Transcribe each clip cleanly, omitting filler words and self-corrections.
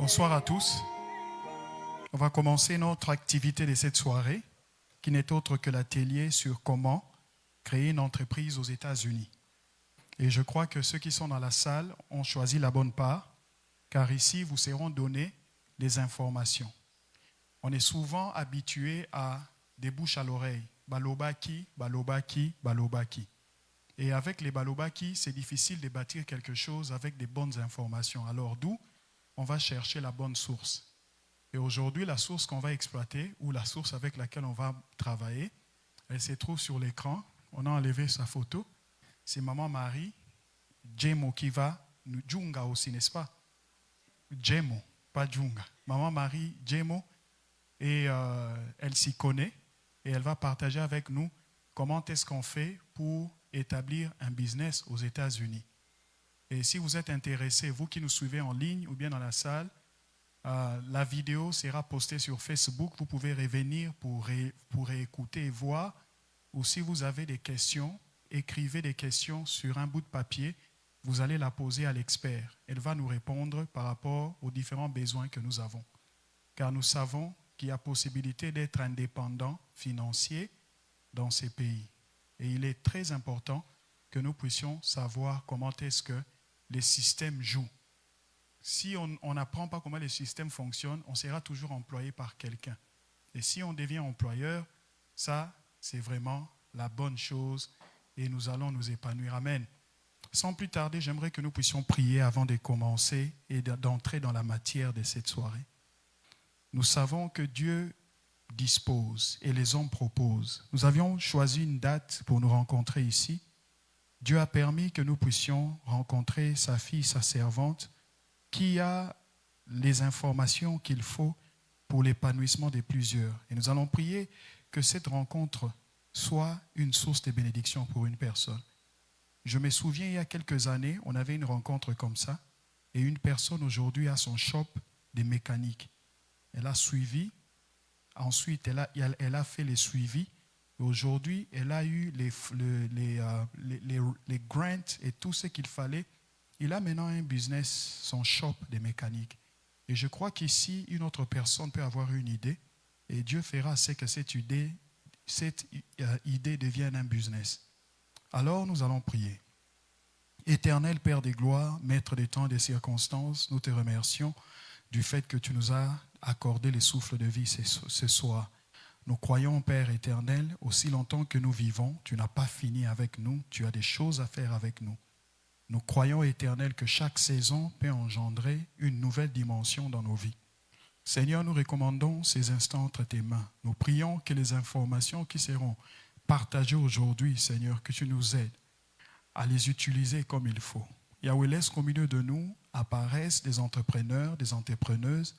Bonsoir à tous. On va commencer notre activité de cette soirée, qui n'est autre que l'atelier sur comment créer une entreprise aux États-Unis. Et je crois que ceux qui sont dans la salle ont choisi la bonne part, car ici, vous seront données des informations. On est souvent habitué à des bouches à l'oreille. Balobaki, balobaki, balobaki. Et avec les balobaki, c'est difficile de bâtir quelque chose avec des bonnes informations. Alors d'où on va chercher la bonne source. Et aujourd'hui, la source qu'on va exploiter, ou la source avec laquelle on va travailler, elle se trouve sur l'écran. On a enlevé sa photo. C'est Maman Marie, Djemo qui va, Djunga aussi, n'est-ce pas? Djemo, pas Djunga. Maman Marie, Djemo, et elle s'y connaît, et elle va partager avec nous comment est-ce qu'on fait pour établir un business aux États-Unis. Et si vous êtes intéressé, vous qui nous suivez en ligne ou bien dans la salle, la vidéo sera postée sur Facebook. Vous pouvez revenir pour écouter et voir. Ou si vous avez des questions, écrivez des questions sur un bout de papier. Vous allez la poser à l'expert. Elle va nous répondre par rapport aux différents besoins que nous avons. Car nous savons qu'il y a possibilité d'être indépendant financier dans ces pays. Et il est très important que nous puissions savoir comment est-ce que les systèmes jouent. Si on n'apprend pas comment les systèmes fonctionnent, on sera toujours employé par quelqu'un. Et si on devient employeur, ça, c'est vraiment la bonne chose et nous allons nous épanouir. Amen. Sans plus tarder, j'aimerais que nous puissions prier avant de commencer et d'entrer dans la matière de cette soirée. Nous savons que Dieu dispose et les hommes proposent. Nous avions choisi une date pour nous rencontrer ici. Dieu a permis que nous puissions rencontrer sa fille, sa servante, qui a les informations qu'il faut pour l'épanouissement de plusieurs. Et nous allons prier que cette rencontre soit une source de bénédiction pour une personne. Je me souviens, il y a quelques années, on avait une rencontre comme ça, et une personne aujourd'hui a son shop de mécanique. Elle a suivi, ensuite elle a fait les suivis. Aujourd'hui, elle a eu les grants et tout ce qu'il fallait. Il a maintenant un business, son shop de mécanique. Et je crois qu'ici, une autre personne peut avoir une idée et Dieu fera ce que cette idée devienne un business. Alors, nous allons prier. Éternel Père des gloires, Maître des temps et des circonstances, nous te remercions du fait que tu nous as accordé les souffles de vie ce soir. Nous croyons, Père éternel, aussi longtemps que nous vivons, tu n'as pas fini avec nous, tu as des choses à faire avec nous. Nous croyons, éternel, que chaque saison peut engendrer une nouvelle dimension dans nos vies. Seigneur, nous recommandons ces instants entre tes mains. Nous prions que les informations qui seront partagées aujourd'hui, Seigneur, que tu nous aides à les utiliser comme il faut. Yahweh, laisse qu'au milieu de nous apparaissent des entrepreneurs, des entrepreneuses.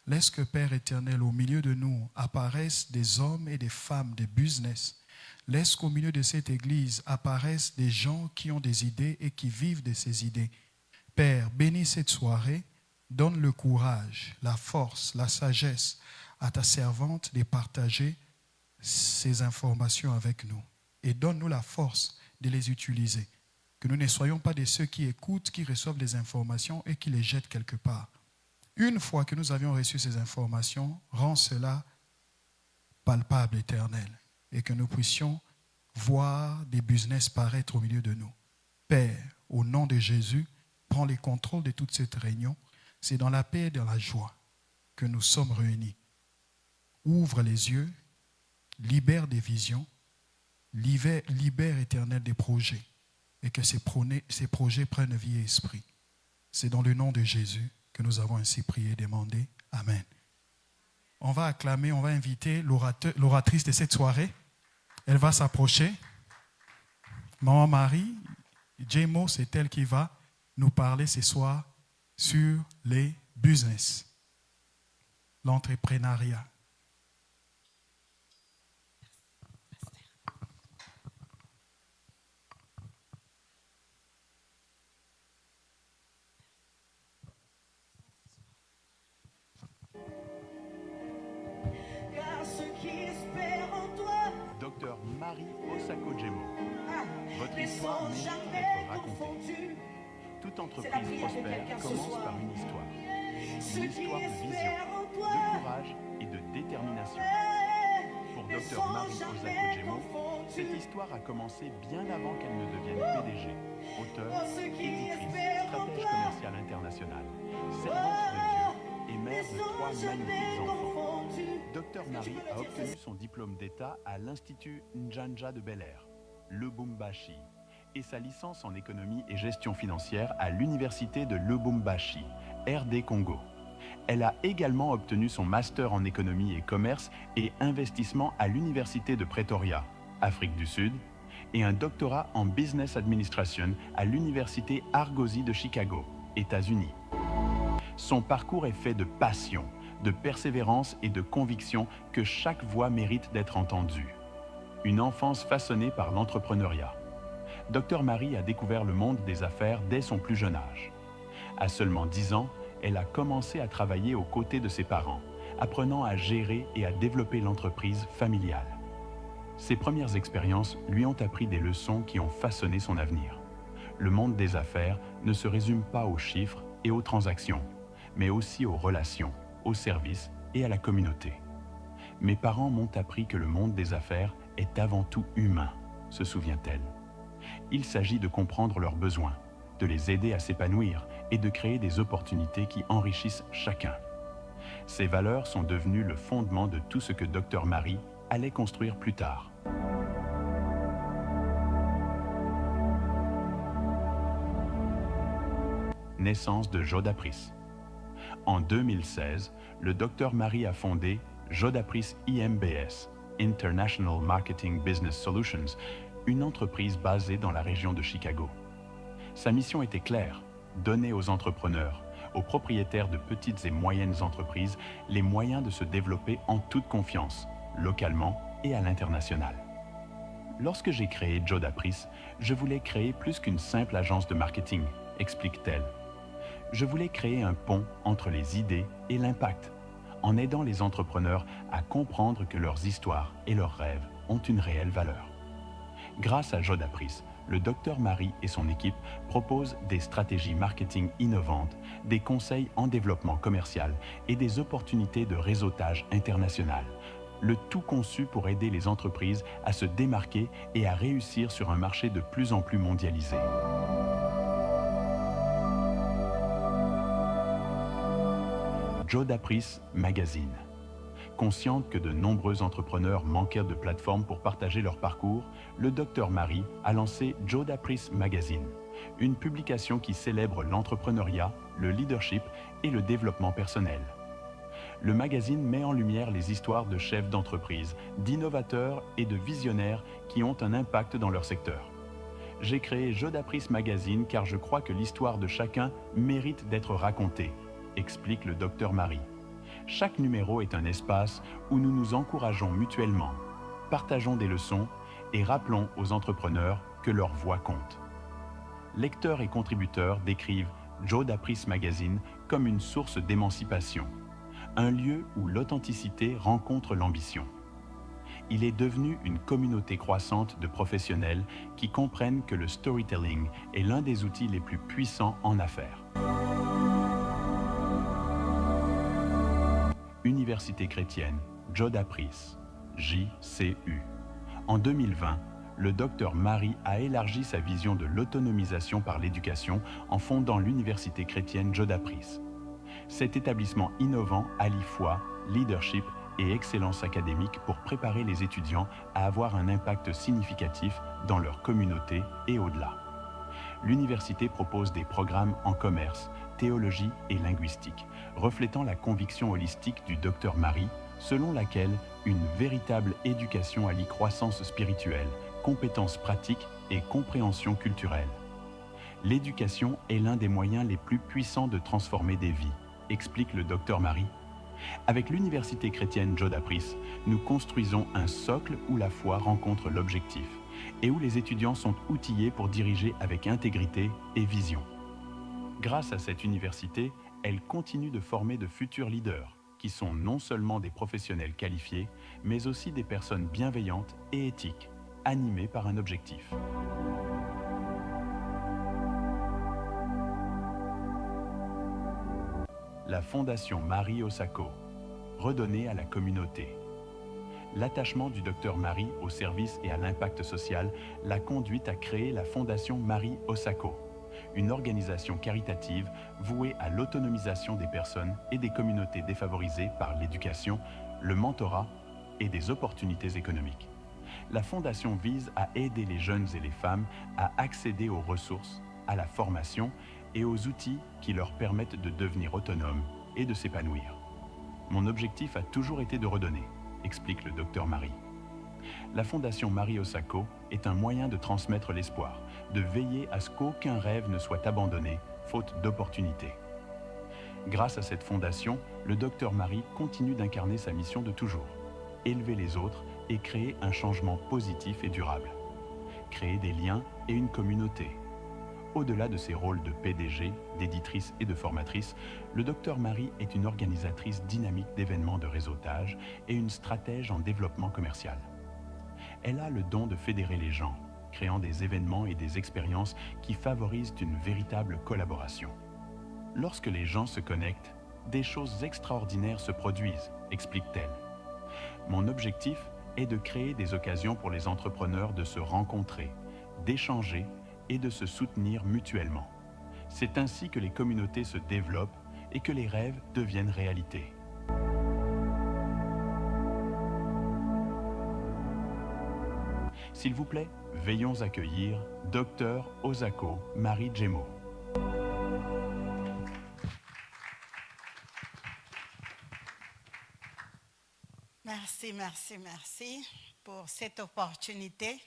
Laisse que, Père éternel, au milieu de nous apparaissent des hommes et des femmes, des business. Laisse qu'au milieu de cette église apparaissent des gens qui ont des idées et qui vivent de ces idées. Père, bénis cette soirée, donne le courage, la force, la sagesse à ta servante de partager ces informations avec nous. Et donne-nous la force de les utiliser. Que nous ne soyons pas de ceux qui écoutent, qui reçoivent les informations et qui les jettent quelque part. Une fois que nous avions reçu ces informations, rends cela palpable, éternel, et que nous puissions voir des business paraître au milieu de nous. Père, au nom de Jésus, prends les contrôles de toute cette réunion. C'est dans la paix et dans la joie que nous sommes réunis. Ouvre les yeux, libère des visions, libère, éternel, des projets, et que ces projets prennent vie et esprit. C'est dans le nom de Jésus que nous avons ainsi prié et demandé. Amen. On va acclamer, on va inviter l'oratrice de cette soirée. Elle va s'approcher. Maman Marie, Djemo, c'est elle qui va nous parler ce soir sur les business, l'entrepreneuriat. Docteur Marie Osako Djemo. Votre histoire mérite d'être racontée. Toute entreprise prospère commence par une histoire. Une histoire de vision, de courage et de détermination. Pour Dr Marie Osako-Djemo, cette histoire a commencé bien avant qu'elle ne devienne PDG, auteure, éditrice, stratège commerciale internationale, servante de Dieu et mère de 3 magnifiques enfants. Dr Marie a obtenu son diplôme d'État à l'Institut Njanja de Bel-Air, Lubumbashi, et sa licence en économie et gestion financière à l'Université de Lubumbashi, RD Congo. Elle a également obtenu son master en économie et commerce et investissement à l'Université de Pretoria, Afrique du Sud, et un doctorat en business administration à l'Université Argosy de Chicago, États-Unis. Son parcours est fait de passion, de persévérance et de conviction que chaque voix mérite d'être entendue. Une enfance façonnée par l'entrepreneuriat. Dr Marie a découvert le monde des affaires dès son plus jeune âge. À seulement 10 ans, elle a commencé à travailler aux côtés de ses parents, apprenant à gérer et à développer l'entreprise familiale. Ses premières expériences lui ont appris des leçons qui ont façonné son avenir. Le monde des affaires ne se résume pas aux chiffres et aux transactions, mais aussi aux relations, aux services et à la communauté. Mes parents m'ont appris que le monde des affaires est avant tout humain, se souvient-elle. Il s'agit de comprendre leurs besoins, de les aider à s'épanouir et de créer des opportunités qui enrichissent chacun. Ces valeurs sont devenues le fondement de tout ce que Dr Marie allait construire plus tard. Naissance de Jodapris. En 2016, le Dr Marie a fondé Jodapris IMBS, International Marketing Business Solutions, une entreprise basée dans la région de Chicago. Sa mission était claire, donner aux entrepreneurs, aux propriétaires de petites et moyennes entreprises, les moyens de se développer en toute confiance, localement et à l'international. Lorsque j'ai créé Jodapris, je voulais créer plus qu'une simple agence de marketing, explique-t-elle. Je voulais créer un pont entre les idées et l'impact, en aidant les entrepreneurs à comprendre que leurs histoires et leurs rêves ont une réelle valeur. Grâce à Jodapris, le Dr Marie et son équipe proposent des stratégies marketing innovantes, des conseils en développement commercial et des opportunités de réseautage international. Le tout conçu pour aider les entreprises à se démarquer et à réussir sur un marché de plus en plus mondialisé. Jodapris Magazine. Consciente que de nombreux entrepreneurs manquaient de plateformes pour partager leur parcours, le Dr Marie a lancé Jodapris Magazine, une publication qui célèbre l'entrepreneuriat, le leadership et le développement personnel. Le magazine met en lumière les histoires de chefs d'entreprise, d'innovateurs et de visionnaires qui ont un impact dans leur secteur. J'ai créé Jodapris Magazine car je crois que l'histoire de chacun mérite d'être racontée, explique le Dr Marie. Chaque numéro est un espace où nous nous encourageons mutuellement, partageons des leçons et rappelons aux entrepreneurs que leur voix compte. Lecteurs et contributeurs décrivent Jodapris Magazine comme une source d'émancipation, un lieu où l'authenticité rencontre l'ambition. Il est devenu une communauté croissante de professionnels qui comprennent que le storytelling est l'un des outils les plus puissants en affaires. Université chrétienne, Jodapris, JCU. En 2020, le Dr Marie a élargi sa vision de l'autonomisation par l'éducation en fondant l'Université chrétienne Jodapris. Cet établissement innovant allie foi, leadership et excellence académique pour préparer les étudiants à avoir un impact significatif dans leur communauté et au-delà. L'université propose des programmes en commerce, théologie et linguistique, reflétant la conviction holistique du Dr Marie, selon laquelle une véritable éducation allie croissance spirituelle, compétences pratiques et compréhension culturelle. L'éducation est l'un des moyens les plus puissants de transformer des vies, explique le Dr Marie. Avec l'Université chrétienne Jodapris, nous construisons un socle où la foi rencontre l'objectif et où les étudiants sont outillés pour diriger avec intégrité et vision. Grâce à cette université, elle continue de former de futurs leaders, qui sont non seulement des professionnels qualifiés, mais aussi des personnes bienveillantes et éthiques, animées par un objectif. la Fondation Marie Osako, redonnée à la communauté. L'attachement du Dr Marie au service et à l'impact social l'a conduite à créer la Fondation Marie Osako, une organisation caritative vouée à l'autonomisation des personnes et des communautés défavorisées par l'éducation, le mentorat et des opportunités économiques. La Fondation vise à aider les jeunes et les femmes à accéder aux ressources, à la formation et aux outils qui leur permettent de devenir autonomes et de s'épanouir. Mon objectif a toujours été de redonner, explique le Dr Marie. La Fondation Marie Osako est un moyen de transmettre l'espoir, de veiller à ce qu'aucun rêve ne soit abandonné, faute d'opportunités. Grâce à cette fondation, le Dr Marie continue d'incarner sa mission de toujours, élever les autres et créer un changement positif et durable. Créer des liens et une communauté. Au-delà de ses rôles de PDG, d'éditrice et de formatrice, le Dr Marie est une organisatrice dynamique d'événements de réseautage et une stratège en développement commercial. Elle a le don de fédérer les gens, créant des événements et des expériences qui favorisent une véritable collaboration. Lorsque les gens se connectent, des choses extraordinaires se produisent, explique-t-elle. Mon objectif est de créer des occasions pour les entrepreneurs de se rencontrer, d'échanger et de se soutenir mutuellement. C'est ainsi que les communautés se développent et que les rêves deviennent réalité. S'il vous plaît, veillons accueillir Dr Osako Marie Djemo. Merci pour cette opportunité.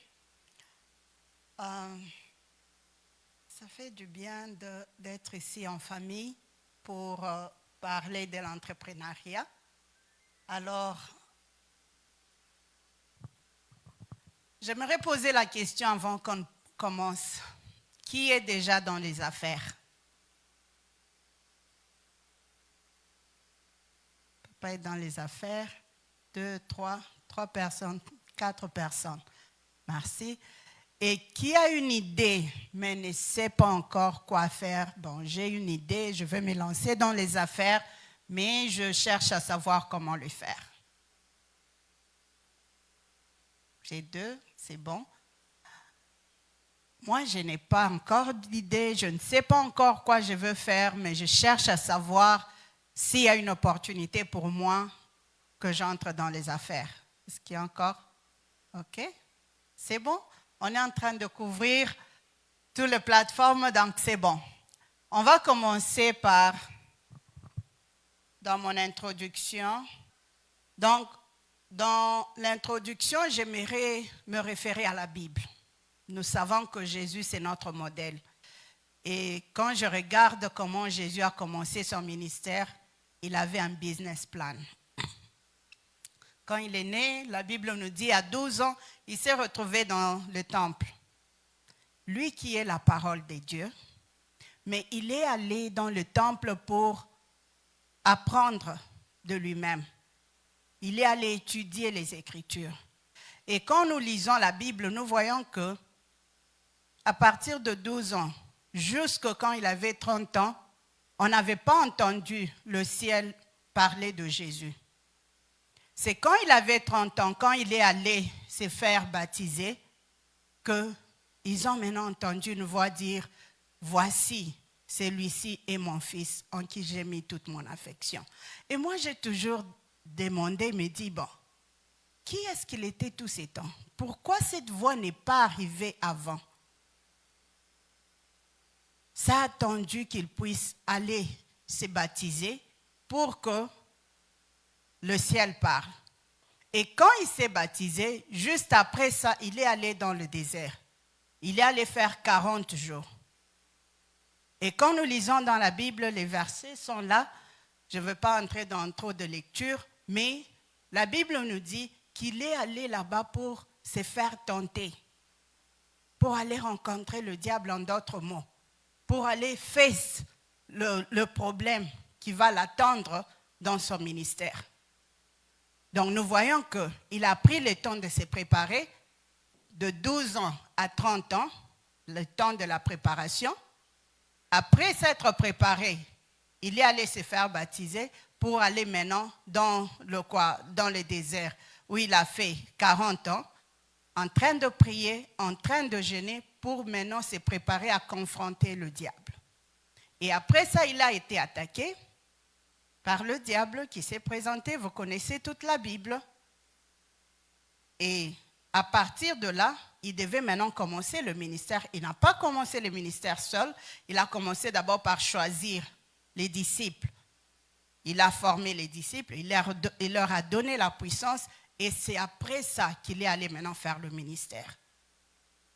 Ça fait du bien d'être ici en famille pour parler de l'entrepreneuriat. Alors, j'aimerais poser la question avant qu'on commence. Qui est déjà dans les affaires? Pas être dans les affaires. 2, 3 personnes, 4 personnes. Merci. Et qui a une idée, mais ne sait pas encore quoi faire? Bon, j'ai une idée, je veux me lancer dans les affaires, mais je cherche à savoir comment le faire. J'ai 2, c'est bon. Moi, je n'ai pas encore d'idée, je ne sais pas encore quoi je veux faire, mais je cherche à savoir s'il y a une opportunité pour moi que j'entre dans les affaires. Est-ce qu'il y a encore? OK? C'est bon? On est en train de couvrir toutes les plateformes, donc c'est bon. On va commencer par, dans mon introduction. Donc, dans l'introduction, j'aimerais me référer à la Bible. Nous savons que Jésus, c'est notre modèle. Et quand je regarde comment Jésus a commencé son ministère, il avait un business plan. Quand il est né, la Bible nous dit, à 12 ans, il s'est retrouvé dans le temple. Lui qui est la parole de Dieu, mais il est allé dans le temple pour apprendre de lui-même. Il est allé étudier les Écritures. Et quand nous lisons la Bible, nous voyons que à partir de 12 ans, jusqu'à quand il avait 30 ans, on n'avait pas entendu le ciel parler de Jésus. C'est quand il avait 30 ans, quand il est allé se faire baptiser, qu'ils ont maintenant entendu une voix dire « Voici, celui-ci est mon fils en qui j'ai mis toute mon affection. » Et moi, j'ai toujours demandé, me dit, bon, qui est-ce qu'il était tous ces temps? Pourquoi cette voix n'est pas arrivée avant? Ça a attendu qu'il puisse aller se baptiser pour que le ciel parle. Et quand il s'est baptisé, juste après ça, il est allé dans le désert. Il est allé faire 40 jours. Et quand nous lisons dans la Bible, les versets sont là. Je ne veux pas entrer dans trop de lecture, mais la Bible nous dit qu'il est allé là-bas pour se faire tenter, pour aller rencontrer le diable, en d'autres mots, pour aller face le problème qui va l'attendre dans son ministère. Donc nous voyons qu'il a pris le temps de se préparer, de 12 ans à 30 ans, le temps de la préparation. Après s'être préparé, il est allé se faire baptiser pour aller maintenant dans le désert, où il a fait 40 ans, en train de prier, en train de jeûner, pour maintenant se préparer à confronter le diable. Et après ça, il a été attaqué par le diable qui s'est présenté. Vous connaissez toute la Bible. Et à partir de là, il devait maintenant commencer le ministère. Il n'a pas commencé le ministère seul. Il a commencé d'abord par choisir les disciples. Il a formé les disciples. Il leur a donné la puissance. Et c'est après ça qu'il est allé maintenant faire le ministère.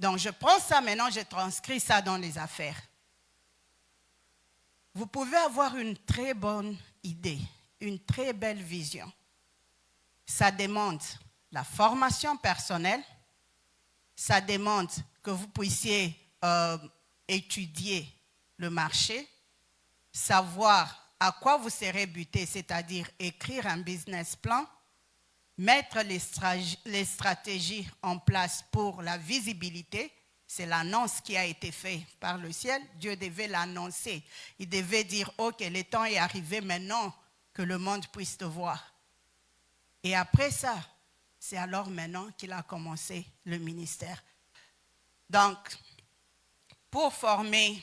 Donc je prends ça maintenant, je transcris ça dans les affaires. Vous pouvez avoir une très bonne idée, une très belle vision. Ça demande la formation personnelle, ça demande que vous puissiez étudier le marché, savoir à quoi vous serez buté, c'est-à-dire écrire un business plan, mettre les stratégies en place pour la visibilité. C'est l'annonce qui a été faite par le ciel. Dieu devait l'annoncer. Il devait dire, ok, le temps est arrivé maintenant que le monde puisse te voir. Et après ça, c'est alors maintenant qu'il a commencé le ministère. Donc, pour former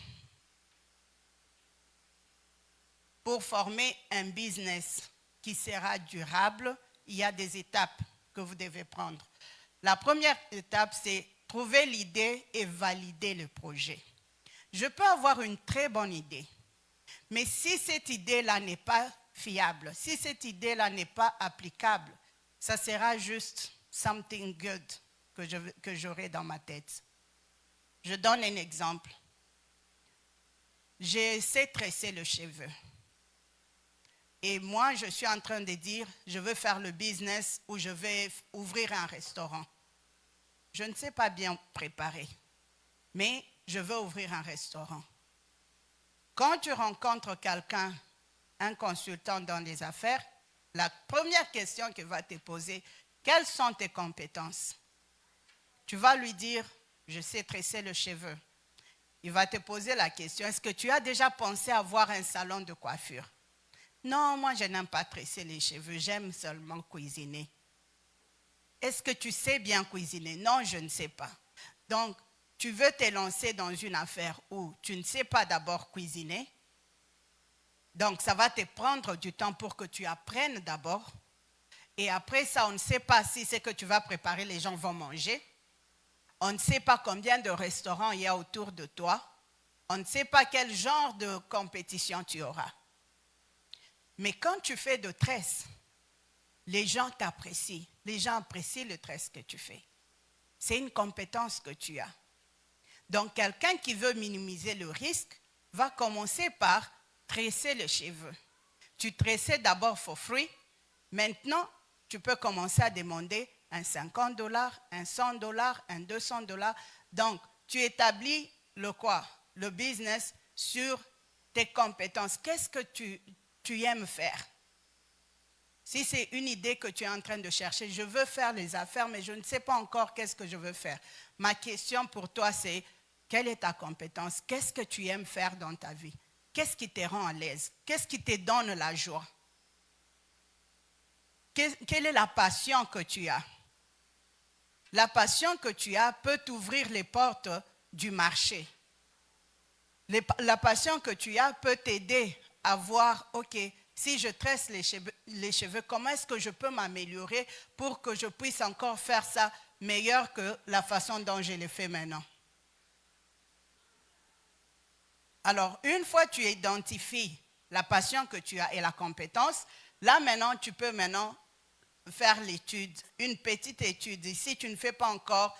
un business qui sera durable, il y a des étapes que vous devez prendre. La première étape, c'est trouver l'idée et valider le projet. Je peux avoir une très bonne idée, mais si cette idée-là n'est pas fiable, si cette idée-là n'est pas applicable, ça sera juste something good que j'aurai dans ma tête. Je donne un exemple. Je sais tresser le cheveu. Et moi, je suis en train de dire, je veux faire le business ou je vais ouvrir un restaurant. Je ne sais pas bien préparer, mais je veux ouvrir un restaurant. Quand tu rencontres quelqu'un, un consultant dans les affaires, la première question qu'il va te poser, quelles sont tes compétences? Tu vas lui dire, je sais tresser le cheveu. Il va te poser la question, est-ce que tu as déjà pensé avoir un salon de coiffure? Non, moi je n'aime pas tresser les cheveux, j'aime seulement cuisiner. Est-ce que tu sais bien cuisiner? Non, je ne sais pas. Donc, tu veux te lancer dans une affaire où tu ne sais pas d'abord cuisiner. Donc, ça va te prendre du temps pour que tu apprennes d'abord. Et après ça, on ne sait pas si ce que tu vas préparer, les gens vont manger. On ne sait pas combien de restaurants il y a autour de toi. On ne sait pas quel genre de compétition tu auras. Mais quand tu fais de tresse, les gens t'apprécient. Les gens apprécient le tresse que tu fais. C'est une compétence que tu as. Donc, quelqu'un qui veut minimiser le risque va commencer par tresser les cheveux. Tu tressais d'abord for free. Maintenant, tu peux commencer à demander un $50, un $100, un $200. Donc, tu établis le business sur tes compétences. Qu'est-ce que tu aimes faire? Si c'est une idée que tu es en train de chercher, je veux faire les affaires, mais je ne sais pas encore qu'est-ce que je veux faire. Ma question pour toi, c'est quelle est ta compétence? Qu'est-ce que tu aimes faire dans ta vie? Qu'est-ce qui te rend à l'aise? Qu'est-ce qui te donne la joie? Quelle est la passion que tu as? La passion que tu as peut t'ouvrir les portes du marché. La passion que tu as peut t'aider à voir, ok, si je tresse les cheveux, comment est-ce que je peux m'améliorer pour que je puisse encore faire ça meilleur que la façon dont je le fais maintenant? Alors, une fois que tu identifies la passion que tu as et la compétence, là maintenant, tu peux faire l'étude, une petite étude. Ici, tu ne fais pas encore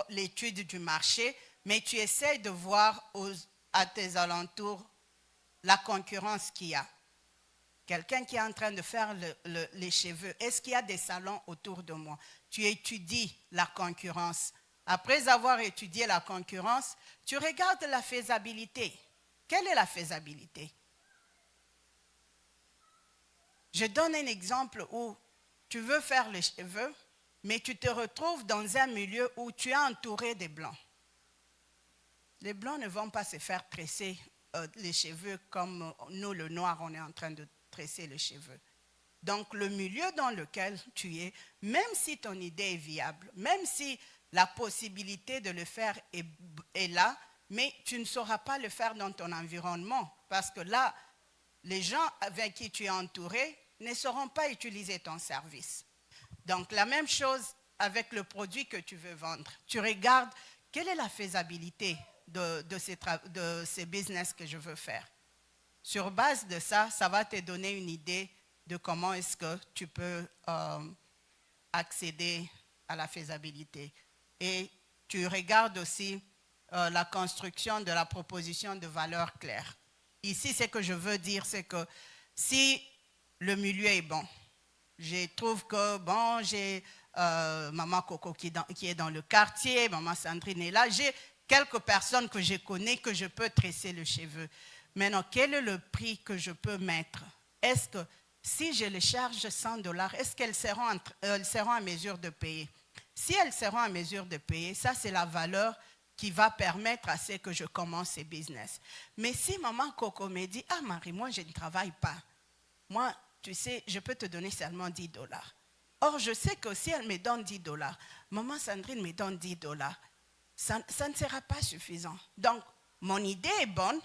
l'étude du marché, mais tu essaies de voir à tes alentours la concurrence qu'il y a. Quelqu'un qui est en train de faire les cheveux, est-ce qu'il y a des salons autour de moi? Tu étudies la concurrence. Après avoir étudié la concurrence, tu regardes la faisabilité. Quelle est la faisabilité? Je donne un exemple où tu veux faire les cheveux, mais tu te retrouves dans un milieu où tu es entouré de blancs. Les blancs ne vont pas se faire tresser les cheveux comme nous, le noir, on est en train de tresser les cheveux. Donc, le milieu dans lequel tu es, même si ton idée est viable, même si la possibilité de le faire est là, mais tu ne sauras pas le faire dans ton environnement parce que là, les gens avec qui tu es entouré ne sauront pas utiliser ton service. Donc, la même chose avec le produit que tu veux vendre. Tu regardes quelle est la faisabilité de ces business que je veux faire. Sur base de ça, ça va te donner une idée de comment est-ce que tu peux accéder à la faisabilité. Et tu regardes aussi la construction de la proposition de valeur claire. Ici, ce que je veux dire, c'est que si le milieu est bon, je trouve que, bon, j'ai Maman Coco qui est dans le quartier, Maman Sandrine est là, j'ai quelques personnes que je connais que je peux tresser le cheveu. Maintenant, quel est le prix que je peux mettre? Est-ce que si je les charge $100, est-ce qu'elles seront en mesure de payer? Si elles seront en mesure de payer, ça c'est la valeur qui va permettre à ce que je commence ces business. Mais si Maman Coco me dit, ah Marie, moi je ne travaille pas, moi, tu sais, je peux te donner seulement $10. Or, je sais que si elle me donne $10, Maman Sandrine me donne $10, ça ne sera pas suffisant. Donc, mon idée est bonne,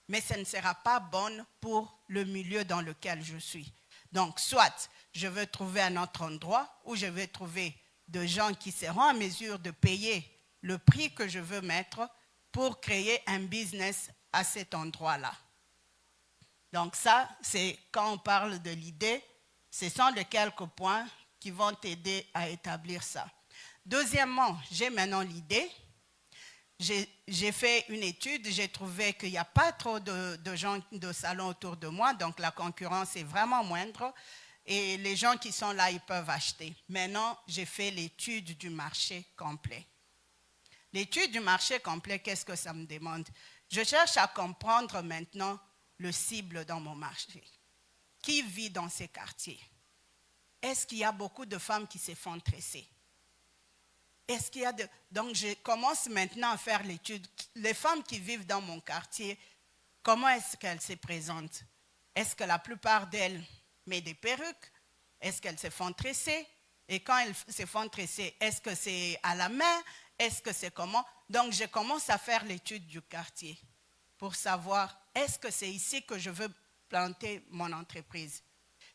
mais ça ne sera pas bonne pour le milieu dans lequel je suis. Donc, soit je veux trouver un autre endroit où je vais trouver des gens qui seront en mesure de payer le prix que je veux mettre pour créer un business à cet endroit-là. Donc ça, c'est quand on parle de l'idée, ce sont les quelques points qui vont t'aider à établir ça. Deuxièmement, j'ai maintenant l'idée. J'ai fait une étude, j'ai trouvé qu'il n'y a pas trop de gens de salon autour de moi, donc la concurrence est vraiment moindre et les gens qui sont là, ils peuvent acheter. Maintenant, j'ai fait l'étude du marché complet. L'étude du marché complet, qu'est-ce que ça me demande? Je cherche à comprendre maintenant le cible dans mon marché. Qui vit dans ces quartiers? Est-ce qu'il y a beaucoup de femmes qui se font tresser? Est-ce qu'il y a Donc, je commence maintenant à faire l'étude. Les femmes qui vivent dans mon quartier, comment est-ce qu'elles se présentent? Est-ce que la plupart d'elles mettent des perruques? Est-ce qu'elles se font tresser? Et quand elles se font tresser, est-ce que c'est à la main? Est-ce que c'est comment? Donc, je commence à faire l'étude du quartier pour savoir, est-ce que c'est ici que je veux planter mon entreprise?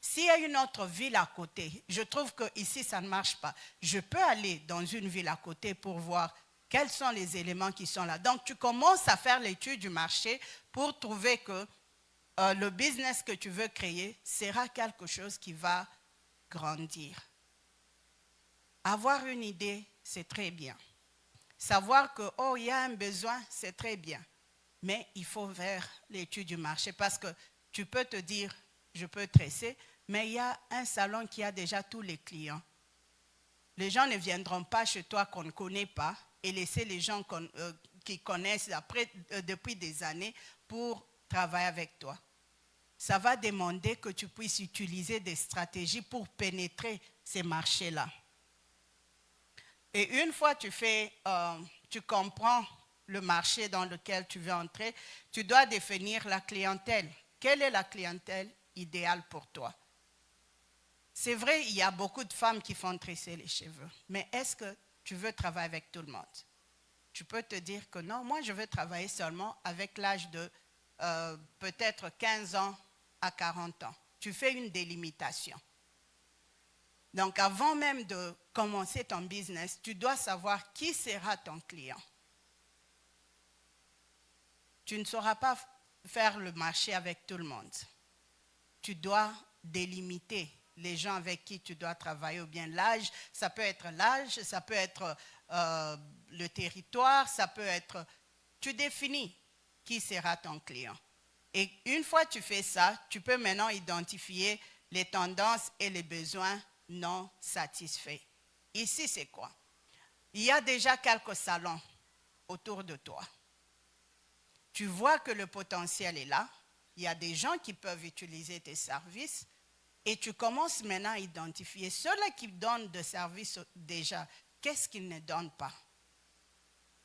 S'il y a une autre ville à côté, je trouve qu'ici, ça ne marche pas. Je peux aller dans une ville à côté pour voir quels sont les éléments qui sont là. Donc, tu commences à faire l'étude du marché pour trouver que le business que tu veux créer sera quelque chose qui va grandir. Avoir une idée, c'est très bien. Savoir que, oh, il y a un besoin, c'est très bien. Mais il faut faire l'étude du marché parce que tu peux te dire, je peux tresser, mais il y a un salon qui a déjà tous les clients. Les gens ne viendront pas chez toi qu'on ne connaît pas et laisser les gens qui connaissent depuis des années pour travailler avec toi. Ça va demander que tu puisses utiliser des stratégies pour pénétrer ces marchés-là. Et une fois tu comprends le marché dans lequel tu veux entrer, tu dois définir la clientèle. Quelle est la clientèle idéale pour toi? C'est vrai, il y a beaucoup de femmes qui font tresser les cheveux, mais est-ce que tu veux travailler avec tout le monde? Tu peux te dire que non, moi je veux travailler seulement avec l'âge de peut-être 15 ans à 40 ans. Tu fais une délimitation. Donc avant même de commencer ton business, tu dois savoir qui sera ton client. Tu ne sauras pas faire le marché avec tout le monde. Tu dois délimiter les gens avec qui tu dois travailler, ou bien l'âge. Ça peut être l'âge, ça peut être le territoire, ça peut être... Tu définis qui sera ton client. Et une fois que tu fais ça, tu peux maintenant identifier les tendances et les besoins non satisfaits. Ici, c'est quoi? Il y a déjà quelques salons autour de toi. Tu vois que le potentiel est là. Il y a des gens qui peuvent utiliser tes services et tu commences maintenant à identifier ceux-là qui donnent des services déjà, qu'est-ce qu'ils ne donnent pas?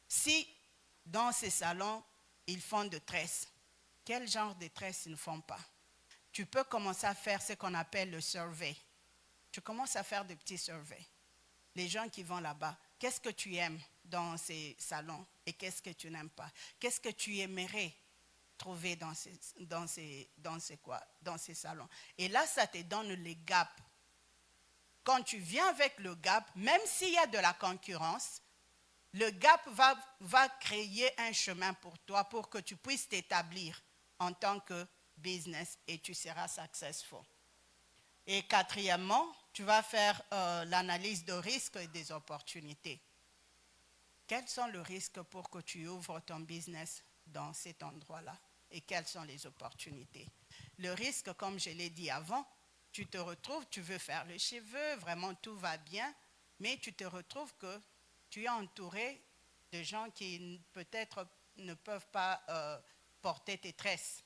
Si dans ces salons, ils font de tresses, quel genre de tresses ils ne font pas. Tu peux commencer à faire ce qu'on appelle le survey. Tu commences à faire des petits surveys. Les gens qui vont là-bas, qu'est-ce que tu aimes dans ces salons et qu'est-ce que tu n'aimes pas? Qu'est-ce que tu aimerais trouver dans ces salons? Et là, ça te donne les gaps. Quand tu viens avec le gap, même s'il y a de la concurrence, le gap va créer un chemin pour toi pour que tu puisses t'établir en tant que business et tu seras successful. Et quatrièmement, tu vas faire l'analyse de risques et des opportunités. Quels sont les risques pour que tu ouvres ton business dans cet endroit-là? Et quelles sont les opportunités? Le risque, comme je l'ai dit avant, tu te retrouves, tu veux faire les cheveux, vraiment tout va bien, mais tu te retrouves que tu es entouré de gens qui peut-être ne peuvent pas porter tes tresses.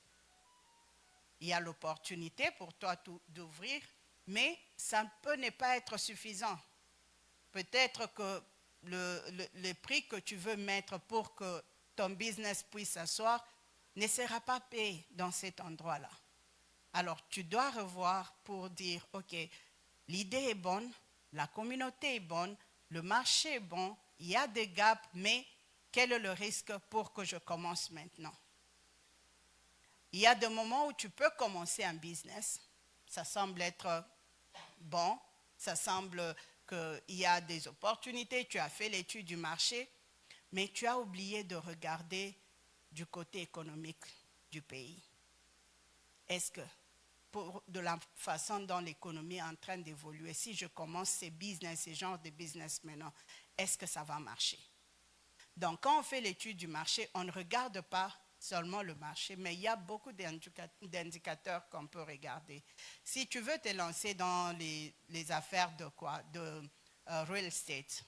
Il y a l'opportunité pour toi d'ouvrir, mais ça peut ne pas être suffisant. Peut-être que le prix que tu veux mettre pour que ton business puisse s'asseoir ne sera pas payé dans cet endroit-là. Alors, tu dois revoir pour dire, OK, l'idée est bonne, la communauté est bonne, le marché est bon, il y a des gaps, mais quel est le risque pour que je commence maintenant? Il y a des moments où tu peux commencer un business, ça semble être bon, ça semble qu'il y a des opportunités, tu as fait l'étude du marché, mais tu as oublié de regarder du côté économique du pays. Est-ce que, de la façon dont l'économie est en train d'évoluer, si je commence ces genres de business maintenant, est-ce que ça va marcher? Donc, quand on fait l'étude du marché, on ne regarde pas seulement le marché, mais il y a beaucoup d'indicateurs qu'on peut regarder. Si tu veux te lancer dans les affaires de quoi? De real estate,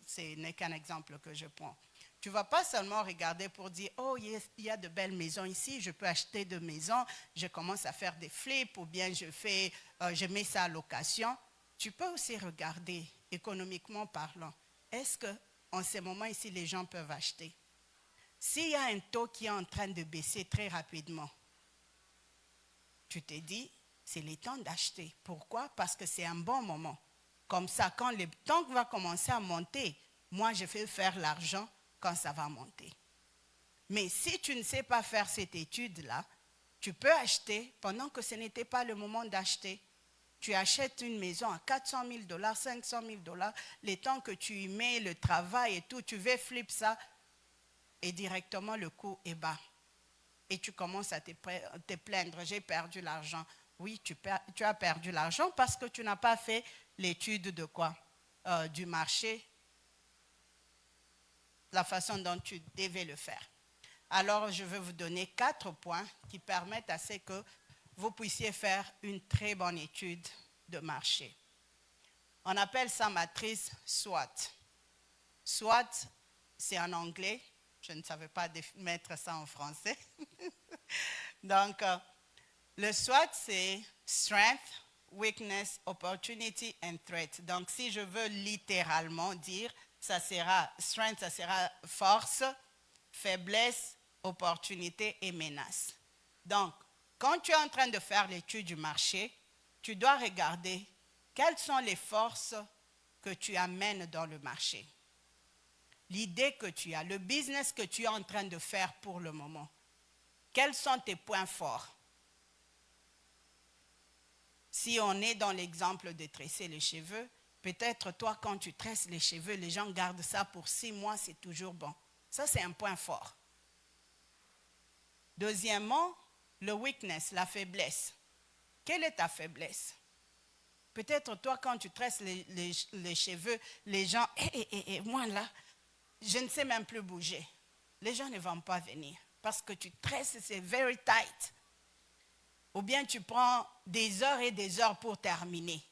ce n'est qu'un exemple que je prends. Tu ne vas pas seulement regarder pour dire, oh, il y a de belles maisons ici, je peux acheter de maisons, je commence à faire des flips ou bien je mets ça à location. Tu peux aussi regarder, économiquement parlant, est-ce qu'en ce moment ici, les gens peuvent acheter? S'il y a un taux qui est en train de baisser très rapidement, tu te dis, c'est le temps d'acheter. Pourquoi? Parce que c'est un bon moment. Comme ça, quand le temps va commencer à monter, moi, je vais faire l'argent quand ça va monter. Mais si tu ne sais pas faire cette étude-là, tu peux acheter pendant que ce n'était pas le moment d'acheter. Tu achètes une maison à 400 000 $, 500 000 $, le temps que tu y mets, le travail et tout, tu veux flipper ça et directement le coût est bas. Et tu commences à te plaindre, j'ai perdu l'argent. Oui, tu as perdu l'argent parce que tu n'as pas fait l'étude de quoi? Du marché, la façon dont tu devais le faire. Alors, je vais vous donner 4 points qui permettent à ce que vous puissiez faire une très bonne étude de marché. On appelle ça matrice SWOT. SWOT, c'est en anglais. Je ne savais pas mettre ça en français. Donc, le SWOT, c'est Strength, Weakness, Opportunity and Threat. Donc, si je veux littéralement dire, ça sera Strength, ça sera force, faiblesse, opportunité et menace. Donc, quand tu es en train de faire l'étude du marché, tu dois regarder quelles sont les forces que tu amènes dans le marché. L'idée que tu as, le business que tu es en train de faire pour le moment. Quels sont tes points forts? Si on est dans l'exemple de tresser les cheveux, peut-être toi, quand tu tresses les cheveux, les gens gardent ça pour 6 mois, c'est toujours bon. Ça, c'est un point fort. Deuxièmement, le weakness, la faiblesse. Quelle est ta faiblesse? Peut-être toi, quand tu tresses les cheveux, les gens, moi là, je ne sais même plus bouger. Les gens ne vont pas venir parce que tu tresses, c'est very tight. Ou bien tu prends des heures et des heures pour terminer.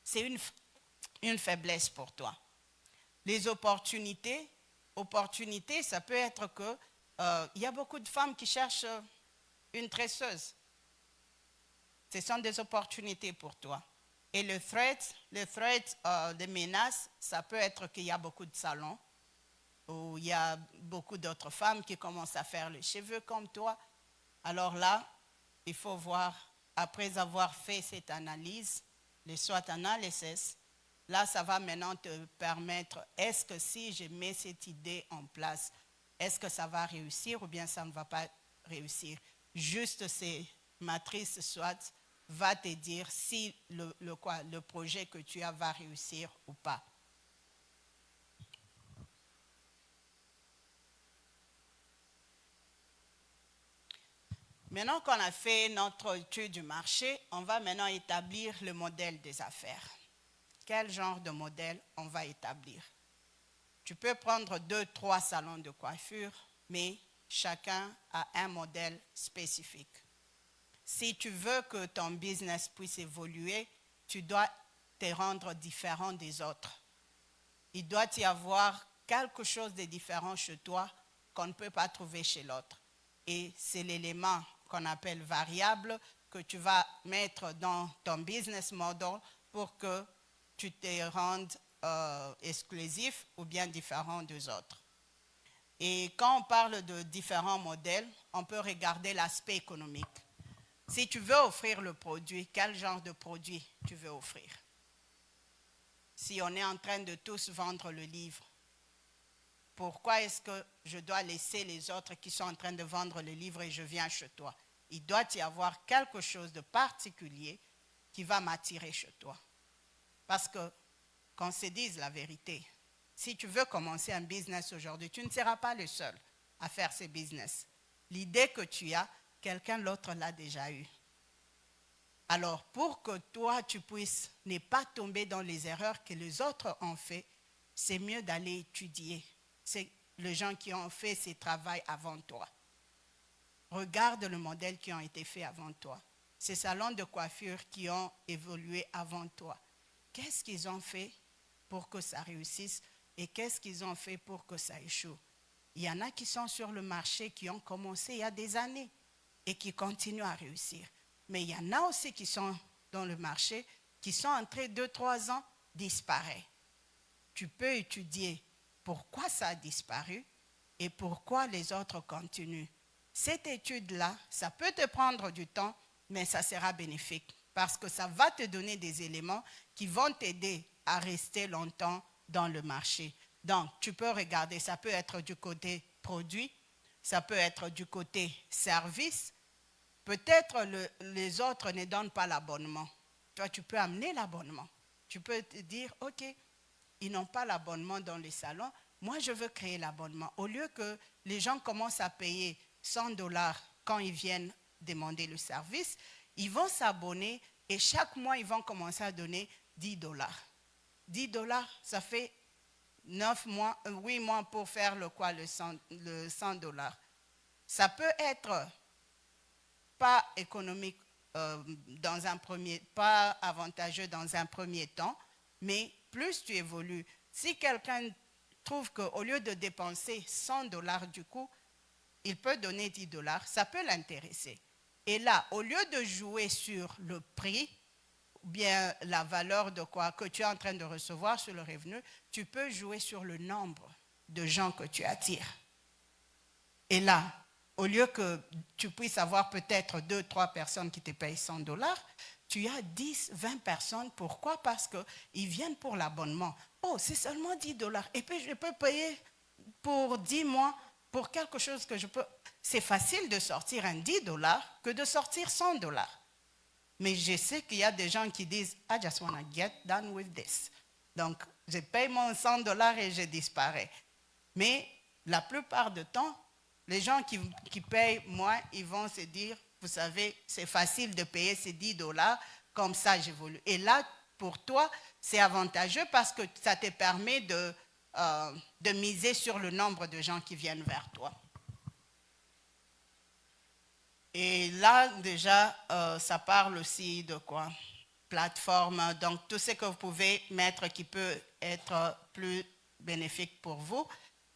C'est une faiblesse pour toi. Les opportunités, ça peut être que il y a beaucoup de femmes qui cherchent une tresseuse. Ce sont des opportunités pour toi. Et le threat des menaces, ça peut être qu'il y a beaucoup de salons. où il y a beaucoup d'autres femmes qui commencent à faire les cheveux comme toi. Alors là, il faut voir, après avoir fait cette analyse, le SWOT analysis, là, ça va maintenant te permettre, est-ce que si je mets cette idée en place, est-ce que ça va réussir ou bien ça ne va pas réussir? Juste ces matrices SWOT va te dire si le projet que tu as va réussir ou pas. Maintenant qu'on a fait notre étude du marché, on va maintenant établir le modèle des affaires. Quel genre de modèle on va établir? Tu peux prendre 2, 3 salons de coiffure, mais chacun a un modèle spécifique. Si tu veux que ton business puisse évoluer, tu dois te rendre différent des autres. Il doit y avoir quelque chose de différent chez toi qu'on ne peut pas trouver chez l'autre. Et c'est l'élément qu'on appelle variable que tu vas mettre dans ton business model pour que tu te rendes exclusif ou bien différent des autres. Et quand on parle de différents modèles, on peut regarder l'aspect économique. Si tu veux offrir le produit, quel genre de produit tu veux offrir? Si on est en train de tous vendre le livre, pourquoi est-ce que je dois laisser les autres qui sont en train de vendre le livre et je viens chez toi? Il doit y avoir quelque chose de particulier qui va m'attirer chez toi. Parce que, qu'on se dise la vérité, si tu veux commencer un business aujourd'hui, tu ne seras pas le seul à faire ce business. L'idée que tu as, quelqu'un d'autre l'a déjà eu. Alors, pour que toi, tu puisses ne pas tomber dans les erreurs que les autres ont fait, c'est mieux d'aller étudier. C'est les gens qui ont fait ce travail avant toi. Regarde le modèle qui ont été faits avant toi. Ces salons de coiffure qui ont évolué avant toi. Qu'est-ce qu'ils ont fait pour que ça réussisse et qu'est-ce qu'ils ont fait pour que ça échoue? Il y en a qui sont sur le marché, qui ont commencé il y a des années et qui continuent à réussir. Mais il y en a aussi qui sont dans le marché, qui sont entrés 2-3 ans, disparaissent. Tu peux étudier pourquoi ça a disparu et pourquoi les autres continuent. Cette étude-là, ça peut te prendre du temps, mais ça sera bénéfique parce que ça va te donner des éléments qui vont t'aider à rester longtemps dans le marché. Donc, tu peux regarder, ça peut être du côté produit, ça peut être du côté service. Peut-être les autres ne donnent pas l'abonnement. Toi, tu peux amener l'abonnement. Tu peux te dire, OK, ils n'ont pas l'abonnement dans les salons. Moi, je veux créer l'abonnement. Au lieu que les gens commencent à payer $100 quand ils viennent demander le service, ils vont s'abonner et chaque mois, ils vont commencer à donner $10. $10, ça fait 8 mois pour faire le $100. Ça peut être pas économique pas avantageux dans un premier temps, mais plus tu évolues. Si quelqu'un trouve qu'au lieu de dépenser $100 du coup, il peut donner $10, ça peut l'intéresser. Et là, au lieu de jouer sur le prix, ou bien la valeur de quoi que tu es en train de recevoir sur le revenu, tu peux jouer sur le nombre de gens que tu attires. Et là, au lieu que tu puisses avoir peut-être 2-3 personnes qui te payent $100, tu as 10-20 personnes. Pourquoi? Parce qu'ils viennent pour l'abonnement. Oh, c'est seulement $10. Et puis, je peux payer pour 10 mois pour quelque chose que je peux... C'est facile de sortir un $10 que de sortir $100. Mais je sais qu'il y a des gens qui disent « I just want to get done with this ». Donc, je paye mon $100 et je disparais. Mais la plupart du temps, les gens qui payent moins, ils vont se dire, vous savez, c'est facile de payer ces $10, comme ça j'évolue. Et là, pour toi, c'est avantageux parce que ça te permet de miser sur le nombre de gens qui viennent vers toi. Et là, déjà, ça parle aussi de quoi? Plateforme, donc tout ce que vous pouvez mettre qui peut être plus bénéfique pour vous.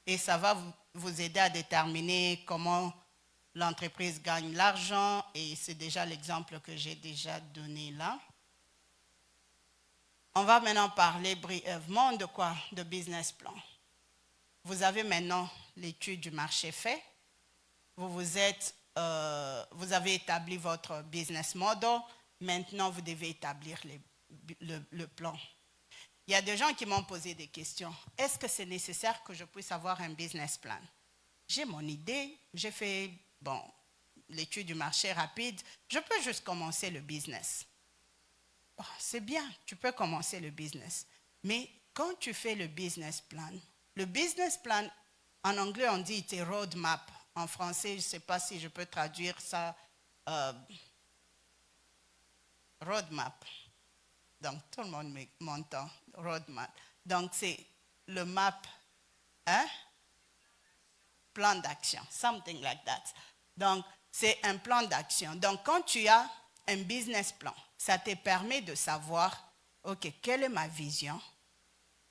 Et ça va vous aider à déterminer comment l'entreprise gagne l'argent. Et c'est déjà l'exemple que j'ai déjà donné là. On va maintenant parler brièvement de quoi? De business plan. vous avez maintenant l'étude du marché fait. Vous avez établi votre business model. Maintenant, vous devez établir le plan. Il y a des gens qui m'ont posé des questions. Est-ce que c'est nécessaire que je puisse avoir un business plan? J'ai mon idée, j'ai fait l'étude du marché rapide. Je peux juste commencer le business. Bon, c'est bien, tu peux commencer le business. Mais quand tu fais le business plan, en anglais on dit c'est roadmap. En français, je ne sais pas si je peux traduire ça. Roadmap. Donc, tout le monde m'entend. Roadmap. Donc, c'est le map, plan d'action. Something like that. Donc, c'est un plan d'action. Donc, quand tu as un business plan, ça te permet de savoir, OK, quelle est ma vision?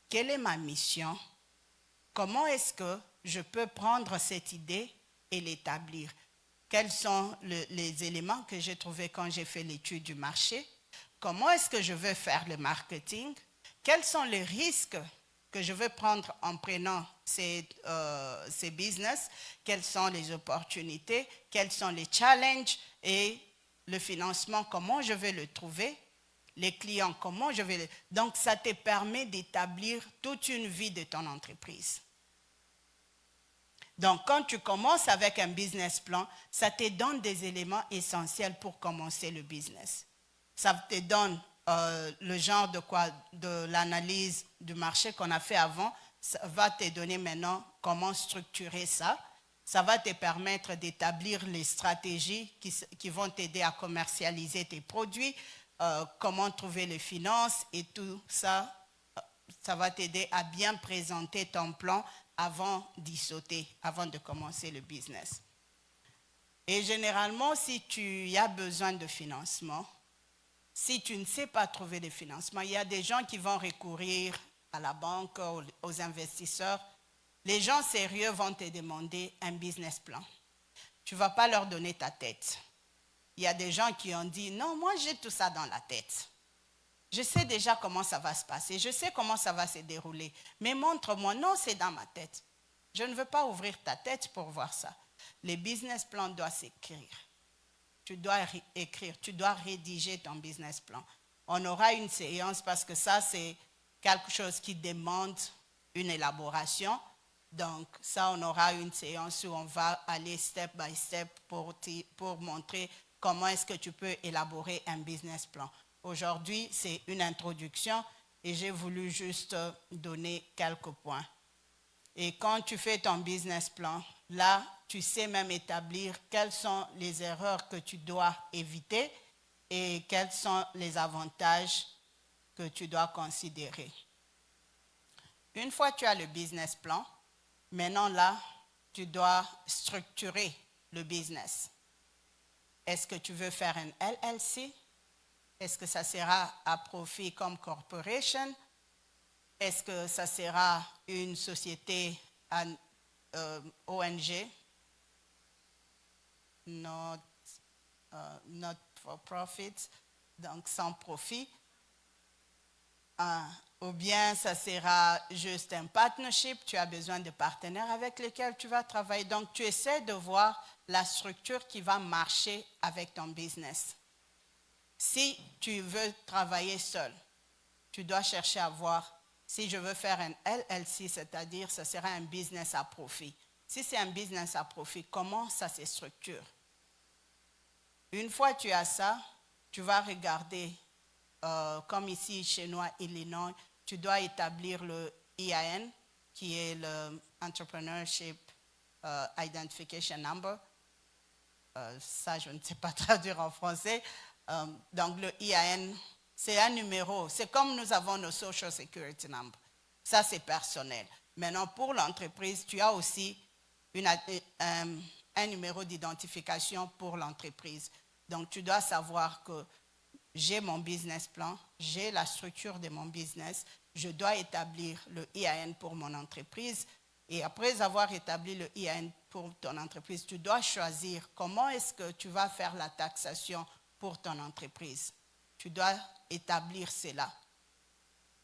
Quelle est ma mission? Comment est-ce que je peux prendre cette idée et l'établir? Quels sont les éléments que j'ai trouvés quand j'ai fait l'étude du marché? Comment est-ce que je veux faire le marketing? Quels sont les risques que je veux prendre en prenant ces business? Quelles sont les opportunités? Quels sont les challenges? Et le financement, comment je vais le trouver? Les clients, comment je vais le... Donc, ça te permet d'établir toute une vie de ton entreprise. Donc, quand tu commences avec un business plan, ça te donne des éléments essentiels pour commencer le business. Ça te donne le genre de l'analyse du marché qu'on a fait avant. Ça va te donner maintenant comment structurer ça. Ça va te permettre d'établir les stratégies qui vont t'aider à commercialiser tes produits, comment trouver les finances et tout ça. Ça va t'aider à bien présenter ton plan avant d'y sauter, avant de commencer le business. Et généralement, si tu as besoin de financement, si tu ne sais pas trouver de financement, il y a des gens qui vont recourir à la banque, aux investisseurs. Les gens sérieux vont te demander un business plan. Tu ne vas pas leur donner ta tête. Il y a des gens qui ont dit, non, moi j'ai tout ça dans la tête. Je sais déjà comment ça va se passer, je sais comment ça va se dérouler, mais montre-moi, non, c'est dans ma tête. Je ne veux pas ouvrir ta tête pour voir ça. Les business plans doivent s'écrire. Tu dois écrire, tu dois rédiger ton business plan. On aura une séance parce que ça, c'est quelque chose qui demande une élaboration. Donc, ça, on aura une séance où on va aller step by step pour montrer comment est-ce que tu peux élaborer un business plan. Aujourd'hui, c'est une introduction et j'ai voulu juste donner quelques points. Et quand tu fais ton business plan, là, tu sais même établir quelles sont les erreurs que tu dois éviter et quels sont les avantages que tu dois considérer. Une fois que tu as le business plan, maintenant là, tu dois structurer le business. Est-ce que tu veux faire un LLC? Est-ce que ça sera à profit comme corporation? Est-ce que ça sera une société ONG? Not for profit, donc sans profit. Ou bien ça sera juste un partnership, tu as besoin de partenaires avec lesquels tu vas travailler. Donc tu essaies de voir la structure qui va marcher avec ton business. Si tu veux travailler seul, tu dois chercher à voir si je veux faire un LLC, c'est-à-dire ce sera un business à profit. Si c'est un business à profit, comment ça se structure? Une fois que tu as ça, tu vas regarder, comme ici chez nous, Illinois, tu dois établir le EIN, qui est le Entrepreneurship Identification Number. Ça, je ne sais pas traduire en français. Donc, le EIN, c'est un numéro. C'est comme nous avons nos Social Security Number. Ça, c'est personnel. Maintenant, pour l'entreprise, tu as aussi un numéro d'identification pour l'entreprise. Donc, tu dois savoir que j'ai mon business plan, j'ai la structure de mon business, je dois établir le EIN pour mon entreprise. Et après avoir établi le EIN pour ton entreprise, tu dois choisir comment est-ce que tu vas faire la taxation pour ton entreprise. Tu dois établir cela.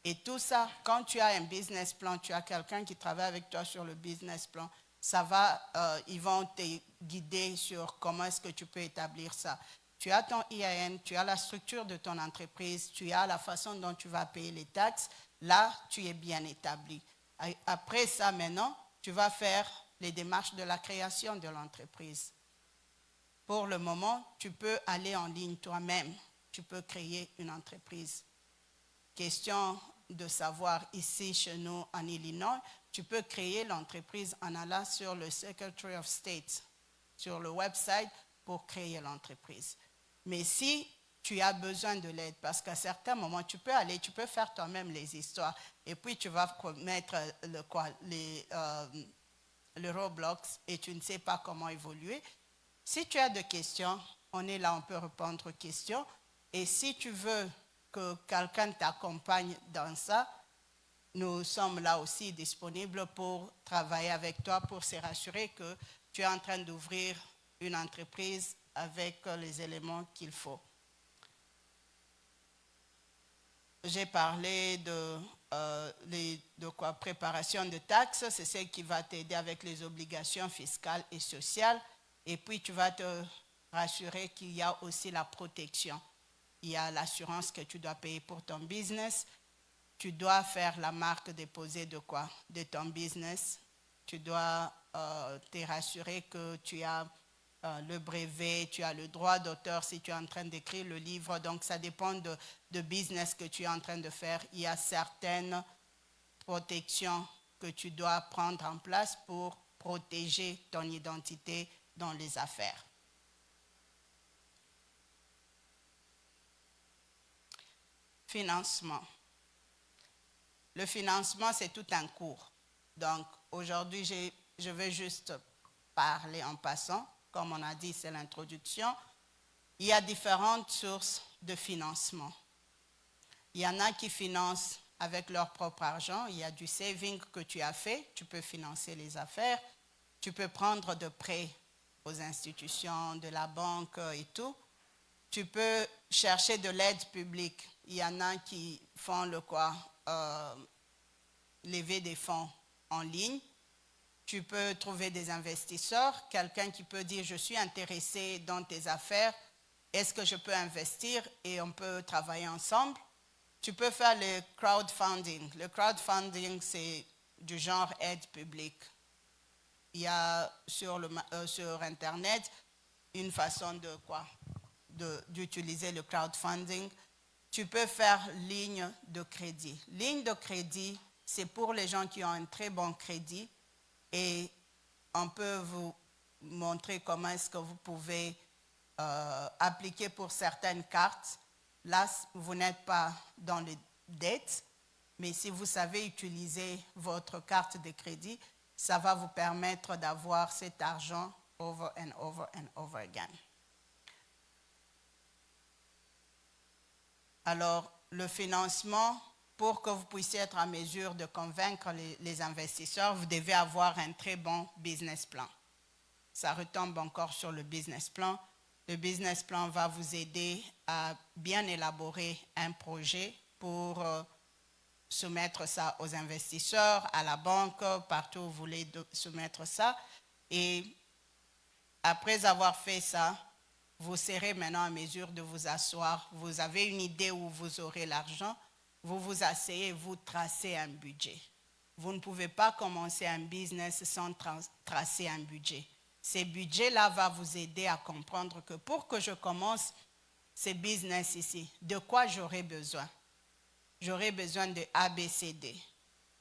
Et tout ça, quand tu as un business plan, tu as quelqu'un qui travaille avec toi sur le business plan, ils vont te guider sur comment est-ce que tu peux établir ça. Tu as ton IAN, tu as la structure de ton entreprise, tu as la façon dont tu vas payer les taxes. Là, tu es bien établi. Après ça, maintenant, tu vas faire les démarches de la création de l'entreprise. Pour le moment, tu peux aller en ligne toi-même. Tu peux créer une entreprise. Question de savoir, ici chez nous en Illinois, tu peux créer l'entreprise en allant sur le Secretary of State, sur le website pour créer l'entreprise. Mais si tu as besoin de l'aide, parce qu'à certains moments, tu peux faire toi-même les histoires, et puis tu vas mettre le roadblocks et tu ne sais pas comment évoluer. Si tu as des questions, on est là, on peut répondre aux questions. Et si tu veux que quelqu'un t'accompagne dans ça, nous sommes là aussi disponibles pour travailler avec toi, pour se rassurer que tu es en train d'ouvrir une entreprise avec les éléments qu'il faut. J'ai parlé de préparation de taxes, c'est ce qui va t'aider avec les obligations fiscales et sociales. Et puis tu vas te rassurer qu'il y a aussi la protection. Il y a l'assurance que tu dois payer pour ton business. Tu dois faire la marque déposée de ton business. Tu dois te rassurer que tu as le brevet, tu as le droit d'auteur si tu es en train d'écrire le livre. Donc, ça dépend de business que tu es en train de faire. Il y a certaines protections que tu dois prendre en place pour protéger ton identité dans les affaires. Financement. Le financement, c'est tout un cours. Donc, aujourd'hui, je vais juste parler en passant. Comme on a dit, c'est l'introduction. Il y a différentes sources de financement. Il y en a qui financent avec leur propre argent. Il y a du saving que tu as fait. Tu peux financer les affaires. Tu peux prendre de prêts aux institutions, de la banque et tout. Tu peux chercher de l'aide publique. Il y en a qui font lever des fonds en ligne. Tu peux trouver des investisseurs, quelqu'un qui peut dire « je suis intéressé dans tes affaires, est-ce que je peux investir ?» et on peut travailler ensemble. Tu peux faire le crowdfunding. Le crowdfunding, c'est du genre aide publique. Il y a sur Internet une façon d'utiliser le crowdfunding. Tu peux faire ligne de crédit. Ligne de crédit, c'est pour les gens qui ont un très bon crédit. Et on peut vous montrer comment est-ce que vous pouvez appliquer pour certaines cartes. Là, vous n'êtes pas dans les dettes, mais si vous savez utiliser votre carte de crédit, ça va vous permettre d'avoir cet argent over and over and over again. Alors, le financement, pour que vous puissiez être en mesure de convaincre les investisseurs, vous devez avoir un très bon business plan. Ça retombe encore sur le business plan. Le business plan va vous aider à bien élaborer un projet pour soumettre ça aux investisseurs, à la banque, partout où vous voulez soumettre ça. Et après avoir fait ça, vous serez maintenant en mesure de vous asseoir. Vous avez une idée où vous aurez l'argent. Vous vous asseyez et vous tracez un budget. Vous ne pouvez pas commencer un business sans tracer un budget. Ces budgets-là vont vous aider à comprendre que pour que je commence ce business ici, de quoi j'aurai besoin? J'aurai besoin de ABCD.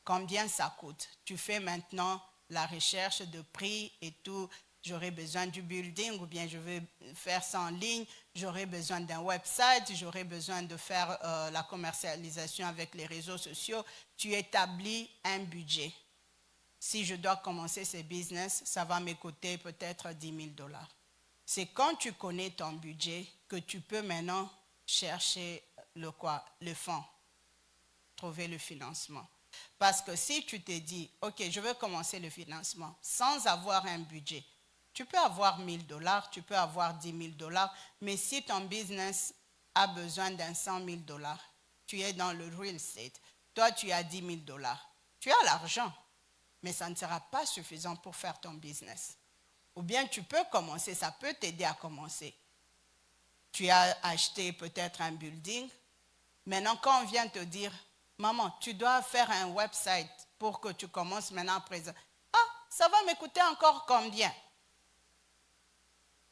Combien ça coûte? Tu fais maintenant la recherche de prix et tout. J'aurai besoin du building ou bien je vais faire ça en ligne. J'aurai besoin d'un website. J'aurai besoin de faire la commercialisation avec les réseaux sociaux. Tu établis un budget. Si je dois commencer ce business, ça va me coûter peut-être 10 000 $. C'est quand tu connais ton budget que tu peux maintenant chercher le fonds, trouver le financement. Parce que si tu te dis, OK, je veux commencer le financement sans avoir un budget, tu peux avoir 1 000 $, tu peux avoir 10 000 $, mais si ton business a besoin d'un 100 000 $, tu es dans le real estate, toi tu as 10 000 $. Tu as l'argent, mais ça ne sera pas suffisant pour faire ton business. Ou bien tu peux commencer, ça peut t'aider à commencer. Tu as acheté peut-être un building. Maintenant, quand on vient te dire, maman, tu dois faire un website pour que tu commences maintenant à présent. Ah, ça va me coûter encore combien?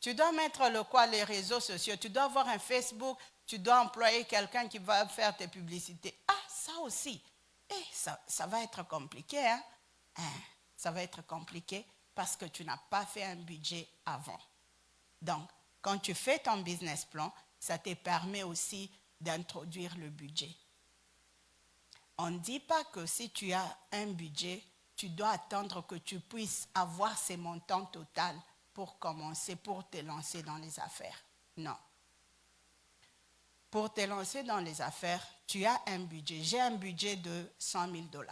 Tu dois mettre les réseaux sociaux, tu dois avoir un Facebook, tu dois employer quelqu'un qui va faire tes publicités. Ah, ça aussi. Ça va être compliqué, hein? Ça va être compliqué parce que tu n'as pas fait un budget avant. Donc, quand tu fais ton business plan, ça te permet aussi d'introduire le budget. On ne dit pas que si tu as un budget, tu dois attendre que tu puisses avoir ces montants totaux pour commencer, pour te lancer dans les affaires. Non. Pour te lancer dans les affaires, tu as un budget. J'ai un budget de 100 000 $.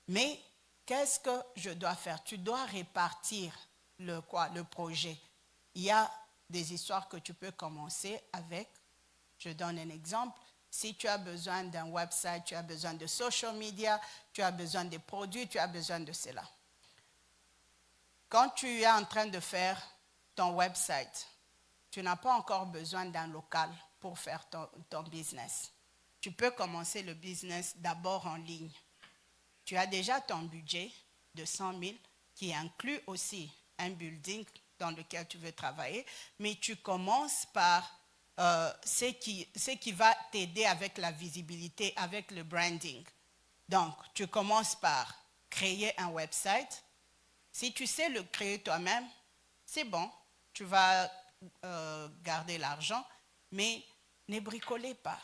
Mais qu'est-ce que je dois faire? Tu dois répartir le projet. Il y a des histoires que tu peux commencer avec. Je donne un exemple. Si tu as besoin d'un website, tu as besoin de social media, tu as besoin de produits, tu as besoin de cela. Quand tu es en train de faire ton website, tu n'as pas encore besoin d'un local pour faire ton business. Tu peux commencer le business d'abord en ligne. Tu as déjà ton budget de 100 000 qui inclut aussi un building dans lequel tu veux travailler, mais tu commences par ce qui va t'aider avec la visibilité, avec le branding. Donc, tu commences par créer un website. Si tu sais le créer toi-même, c'est bon, tu vas garder l'argent, mais ne bricolez pas.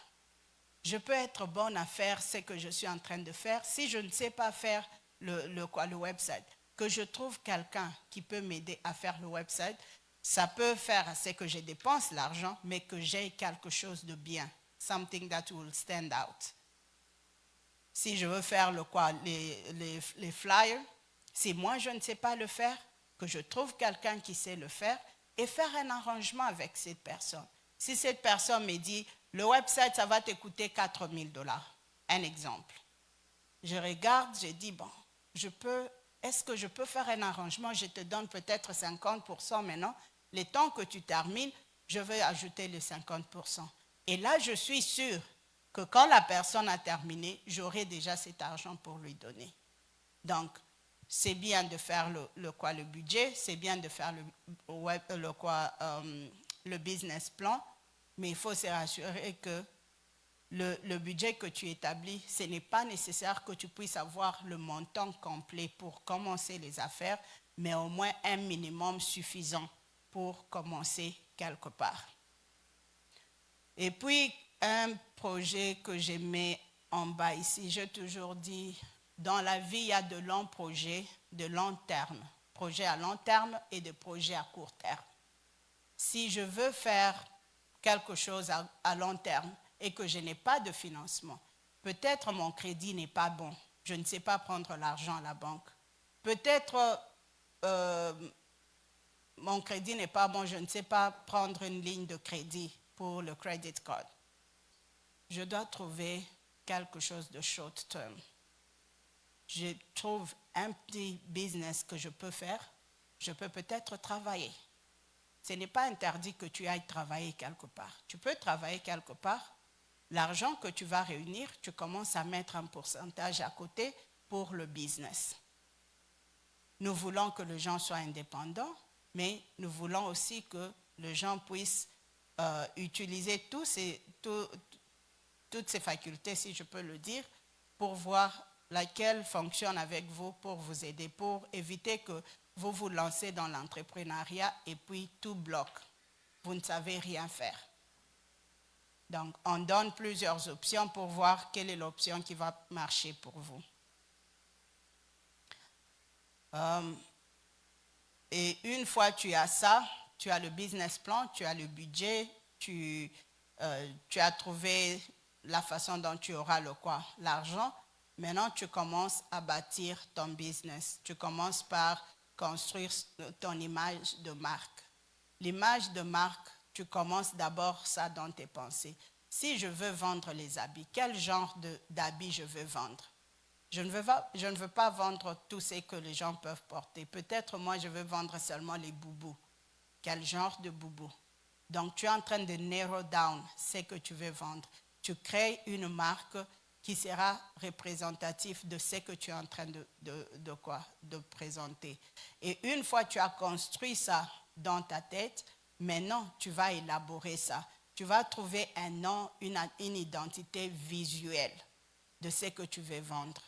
Je peux être bonne à faire ce que je suis en train de faire. Si je ne sais pas faire le website, que je trouve quelqu'un qui peut m'aider à faire le website, ça peut faire ce que je dépense l'argent, mais que j'ai quelque chose de bien. Something that will stand out. Si je veux faire les flyers, si moi je ne sais pas le faire, que je trouve quelqu'un qui sait le faire et faire un arrangement avec cette personne. Si cette personne me dit, le website, ça va te coûter 4 000 $, un exemple. Je regarde, je dis, bon, est-ce que je peux faire un arrangement? Je te donne peut-être 50% maintenant. Le temps que tu termines, je vais ajouter les 50%. Et là, je suis sûre que quand la personne a terminé, j'aurai déjà cet argent pour lui donner. Donc, c'est bien de faire le budget, c'est bien de faire le business plan, mais il faut se rassurer que le budget que tu établis, ce n'est pas nécessaire que tu puisses avoir le montant complet pour commencer les affaires, mais au moins un minimum suffisant pour commencer quelque part. Et puis, un projet que je mets en bas ici, j'ai toujours dit, dans la vie, il y a de longs projets, de long terme, projets à long terme et des projets à court terme. Si je veux faire quelque chose à long terme et que je n'ai pas de financement, peut-être mon crédit n'est pas bon, je ne sais pas prendre l'argent à la banque. Peut-être mon crédit n'est pas bon, je ne sais pas prendre une ligne de crédit pour le credit card. Je dois trouver quelque chose de short term. Je trouve un petit business que je peux faire, je peux peut-être travailler. Ce n'est pas interdit que tu ailles travailler quelque part. Tu peux travailler quelque part. L'argent que tu vas réunir, tu commences à mettre un pourcentage à côté pour le business. Nous voulons que les gens soient indépendants, mais nous voulons aussi que les gens puissent utiliser toutes ces facultés, si je peux le dire, pour voir laquelle fonctionne avec vous, pour vous aider, pour éviter que vous vous lancez dans l'entrepreneuriat et puis tout bloque. Vous ne savez rien faire. Donc, on donne plusieurs options pour voir quelle est l'option qui va marcher pour vous. Et une fois que tu as ça, tu as le business plan, tu as le budget, tu as trouvé la façon dont tu auras l'argent. Maintenant, tu commences à bâtir ton business. Tu commences par construire ton image de marque. L'image de marque, tu commences d'abord ça dans tes pensées. si je veux vendre les habits, quel genre d'habits je veux vendre? Je ne veux pas vendre tout ce que les gens peuvent porter. Peut-être moi, je veux vendre seulement les boubous. Quel genre de boubous? Donc, tu es en train de narrow down ce que tu veux vendre. Tu crées une marque qui sera représentative de ce que tu es en train de présenter. Et une fois que tu as construit ça dans ta tête, maintenant, tu vas élaborer ça. Tu vas trouver un nom, une identité visuelle de ce que tu veux vendre.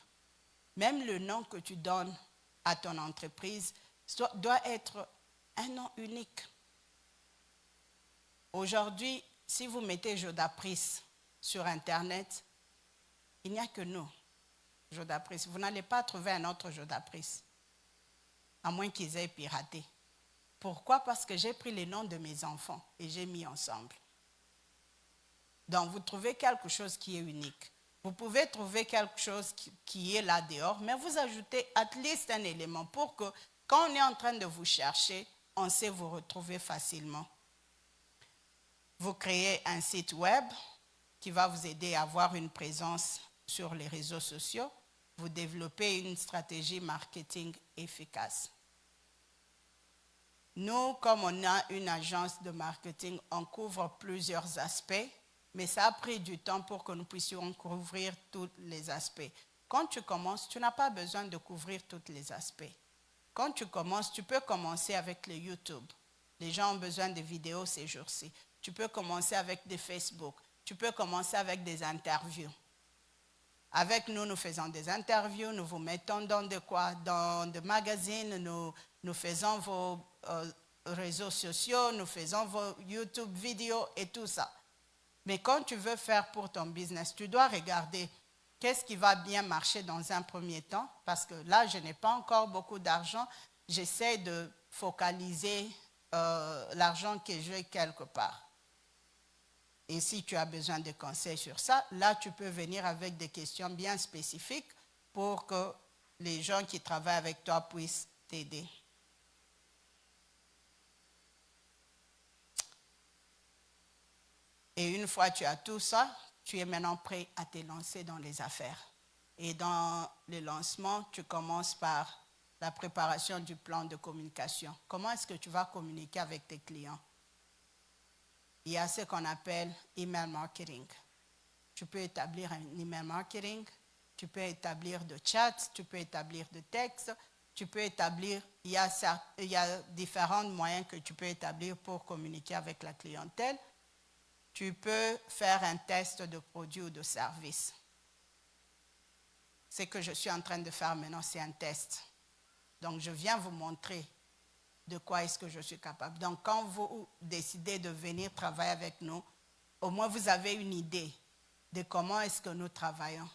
Même le nom que tu donnes à ton entreprise doit être un nom unique. Aujourd'hui, si vous mettez Jodapris sur Internet, il n'y a que nous, Jodapris. Vous n'allez pas trouver un autre Jodapris, à moins qu'ils aient piraté. Pourquoi? Parce que j'ai pris les noms de mes enfants et j'ai mis ensemble. Donc, vous trouvez quelque chose qui est unique. Vous pouvez trouver quelque chose qui est là dehors, mais vous ajoutez at least un élément pour que, quand on est en train de vous chercher, on sait vous retrouver facilement. Vous créez un site web qui va vous aider à avoir une présence sur les réseaux sociaux. Vous développez une stratégie marketing efficace. Nous, comme on a une agence de marketing, on couvre plusieurs aspects, mais ça a pris du temps pour que nous puissions couvrir tous les aspects. Quand tu commences, tu n'as pas besoin de couvrir tous les aspects. Quand tu commences, tu peux commencer avec le YouTube. Les gens ont besoin de vidéos ces jours-ci. Tu peux commencer avec des Facebook. Tu peux commencer avec des interviews. Avec nous, nous faisons des interviews, nous vous mettons dans des magazines, nous faisons vos réseaux sociaux, nous faisons vos YouTube vidéos et tout ça. Mais quand tu veux faire pour ton business, tu dois regarder qu'est-ce qui va bien marcher dans un premier temps, parce que là, je n'ai pas encore beaucoup d'argent. J'essaie de focaliser l'argent que j'ai quelque part. Et si tu as besoin de conseils sur ça, là, tu peux venir avec des questions bien spécifiques pour que les gens qui travaillent avec toi puissent t'aider. Et une fois que tu as tout ça, tu es maintenant prêt à te lancer dans les affaires. Et dans le lancement, tu commences par la préparation du plan de communication. Comment est-ce que tu vas communiquer avec tes clients? Il y a ce qu'on appelle email marketing. Tu peux établir un email marketing, tu peux établir de chats, tu peux établir de textes, tu peux établir, il y a différents moyens que tu peux établir pour communiquer avec la clientèle. Tu peux faire un test de produit ou de service. Ce que je suis en train de faire maintenant, c'est un test. Donc, je viens vous montrer de quoi est-ce que je suis capable. Donc, quand vous décidez de venir travailler avec nous, au moins vous avez une idée de comment est-ce que nous travaillons.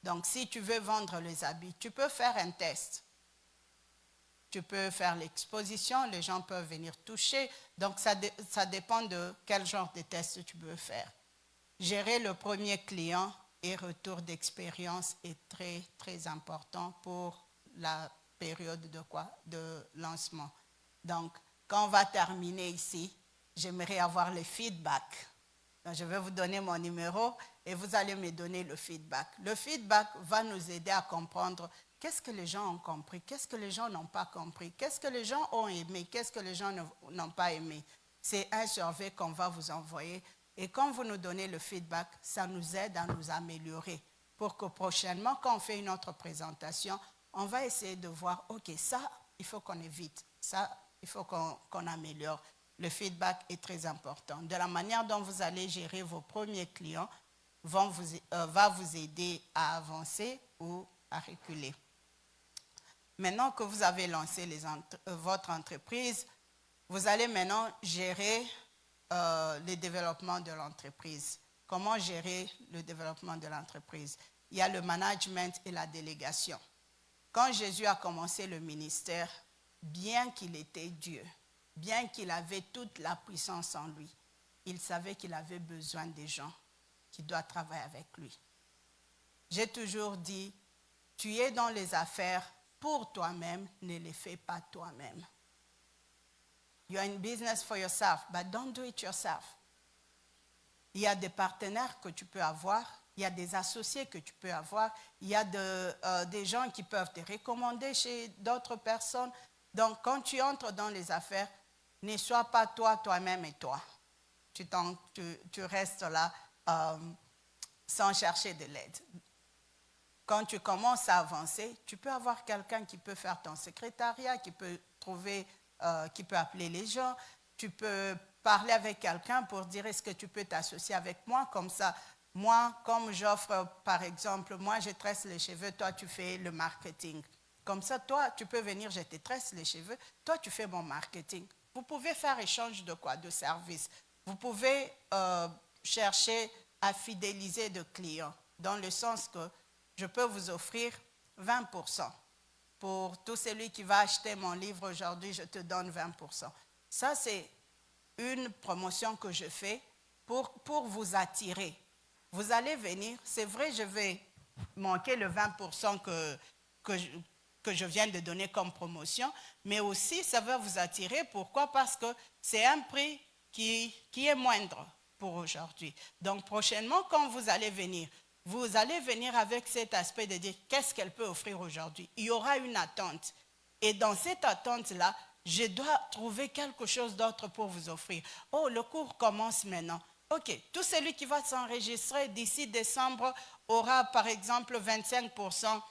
Donc, si tu veux vendre les habits, tu peux faire un test. Tu peux faire l'exposition, les gens peuvent venir toucher. Donc, ça dépend de quel genre de test tu veux faire. Gérer le premier client et retour d'expérience est très, très important pour la période de lancement. Donc, quand on va terminer ici, j'aimerais avoir le feedback. Donc, je vais vous donner mon numéro et vous allez me donner le feedback. Le feedback va nous aider à comprendre qu'est-ce que les gens ont compris, qu'est-ce que les gens n'ont pas compris, qu'est-ce que les gens ont aimé, qu'est-ce que les gens n'ont pas aimé. C'est un survey qu'on va vous envoyer. Et quand vous nous donnez le feedback, ça nous aide à nous améliorer pour que prochainement, quand on fait une autre présentation, on va essayer de voir, OK, ça, il faut qu'on évite. Ça, il faut qu'on améliore. Le feedback est très important. De la manière dont vous allez gérer vos premiers clients va vous aider à avancer ou à reculer. Maintenant que vous avez lancé votre entreprise, vous allez maintenant gérer le développement de l'entreprise. Comment gérer le développement de l'entreprise? Il y a le management et la délégation. Quand Jésus a commencé le ministère, bien qu'il était Dieu, bien qu'il avait toute la puissance en lui, il savait qu'il avait besoin des gens qui doivent travailler avec lui. J'ai toujours dit, tu es dans les affaires pour toi-même, ne les fais pas toi-même. You are in business for yourself, but don't do it yourself. il y a des partenaires que tu peux avoir, il y a des associés que tu peux avoir, il y a des gens qui peuvent te recommander chez d'autres personnes. Donc, quand tu entres dans les affaires, ne sois pas toi-même et toi. Tu restes là sans chercher de l'aide. Quand tu commences à avancer, tu peux avoir quelqu'un qui peut faire ton secrétariat, qui peut appeler les gens, tu peux parler avec quelqu'un pour dire est-ce que tu peux t'associer avec moi, comme ça, moi, comme j'offre, par exemple, moi je tresse les cheveux, toi tu fais le marketing. Comme ça, toi, tu peux venir, je te tresse les cheveux, toi tu fais mon marketing. Vous pouvez faire échange de quoi? De services. Vous pouvez chercher à fidéliser de clients, dans le sens que je peux vous offrir 20%. Pour tout celui qui va acheter mon livre aujourd'hui, je te donne 20%. Ça, c'est une promotion que je fais pour vous attirer. Vous allez venir, c'est vrai, je vais manquer le 20% que je viens de donner comme promotion, mais aussi ça va vous attirer. Pourquoi? Parce que c'est un prix qui est moindre pour aujourd'hui. Donc prochainement, quand vous allez venir avec cet aspect de dire qu'est-ce qu'elle peut offrir aujourd'hui. Il y aura une attente. Et dans cette attente-là, je dois trouver quelque chose d'autre pour vous offrir. Oh, le cours commence maintenant. OK, tout celui qui va s'enregistrer d'ici décembre aura par exemple 25%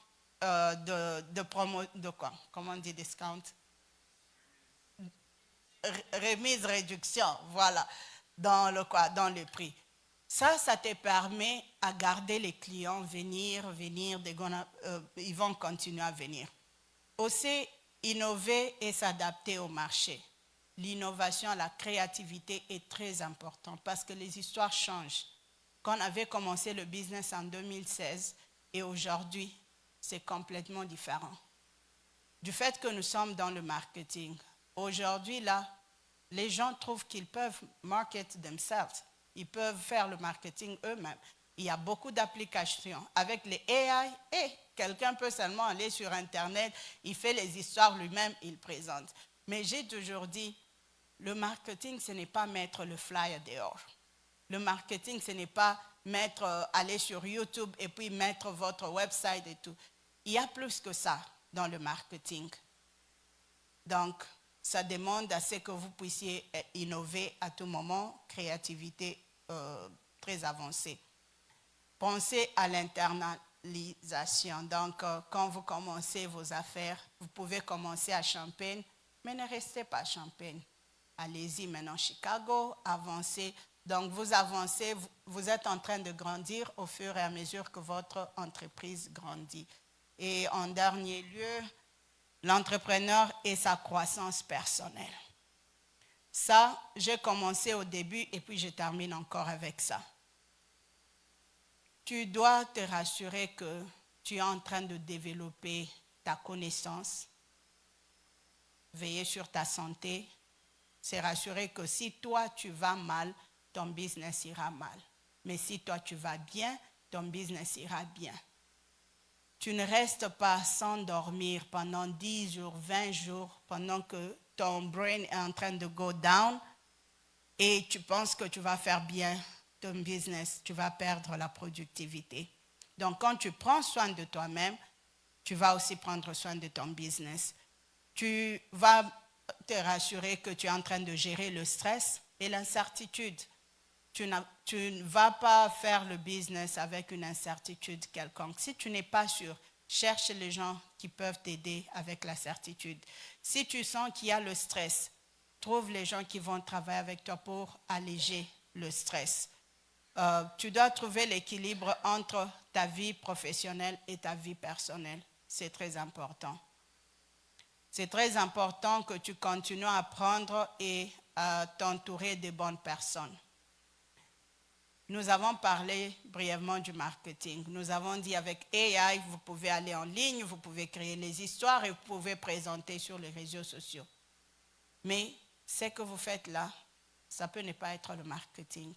de promo, de quoi? Comment on dit discount? Remise, réduction, voilà, dans le prix. Ça te permet à garder les clients, venir, ils vont continuer à venir. Aussi, innover et s'adapter au marché. L'innovation, la créativité est très importante parce que les histoires changent. Quand on avait commencé le business en 2016 et aujourd'hui, c'est complètement différent. Du fait que nous sommes dans le marketing, aujourd'hui, là, les gens trouvent qu'ils peuvent market themselves. Ils peuvent faire le marketing eux-mêmes. Il y a beaucoup d'applications. Avec les AI, quelqu'un peut seulement aller sur Internet, il fait les histoires lui-même, il présente. Mais j'ai toujours dit, le marketing, ce n'est pas mettre le flyer dehors. Le marketing, ce n'est pas aller sur YouTube et puis mettre votre website et tout. Il y a plus que ça dans le marketing. Donc, ça demande à ce que vous puissiez innover à tout moment, créativité très avancée. Pensez à l'internalisation. Donc, quand vous commencez vos affaires, vous pouvez commencer à Champaign, mais ne restez pas à Champaign. Allez-y maintenant Chicago, avancez. Donc, vous avancez, vous êtes en train de grandir au fur et à mesure que votre entreprise grandit. Et en dernier lieu, l'entrepreneur et sa croissance personnelle. Ça, j'ai commencé au début et puis je termine encore avec ça. Tu dois te rassurer que tu es en train de développer ta connaissance, veiller sur ta santé, se rassurer que si toi tu vas mal, ton business ira mal. Mais si toi tu vas bien, ton business ira bien. Tu ne restes pas sans dormir pendant 10 jours, 20 jours, pendant que ton brain est en train de go down et tu penses que tu vas faire bien ton business, tu vas perdre la productivité. Donc, quand tu prends soin de toi-même, tu vas aussi prendre soin de ton business. Tu vas te rassurer que tu es en train de gérer le stress et l'incertitude. Tu ne vas pas faire le business avec une incertitude quelconque. Si tu n'es pas sûr, cherche les gens qui peuvent t'aider avec la certitude. Si tu sens qu'il y a le stress, trouve les gens qui vont travailler avec toi pour alléger le stress. Tu dois trouver l'équilibre entre ta vie professionnelle et ta vie personnelle. C'est très important. C'est très important que tu continues à apprendre et à t'entourer des bonnes personnes. Nous avons parlé brièvement du marketing. Nous avons dit avec AI, vous pouvez aller en ligne, vous pouvez créer les histoires et vous pouvez présenter sur les réseaux sociaux. Mais ce que vous faites là, ça peut ne pas être le marketing.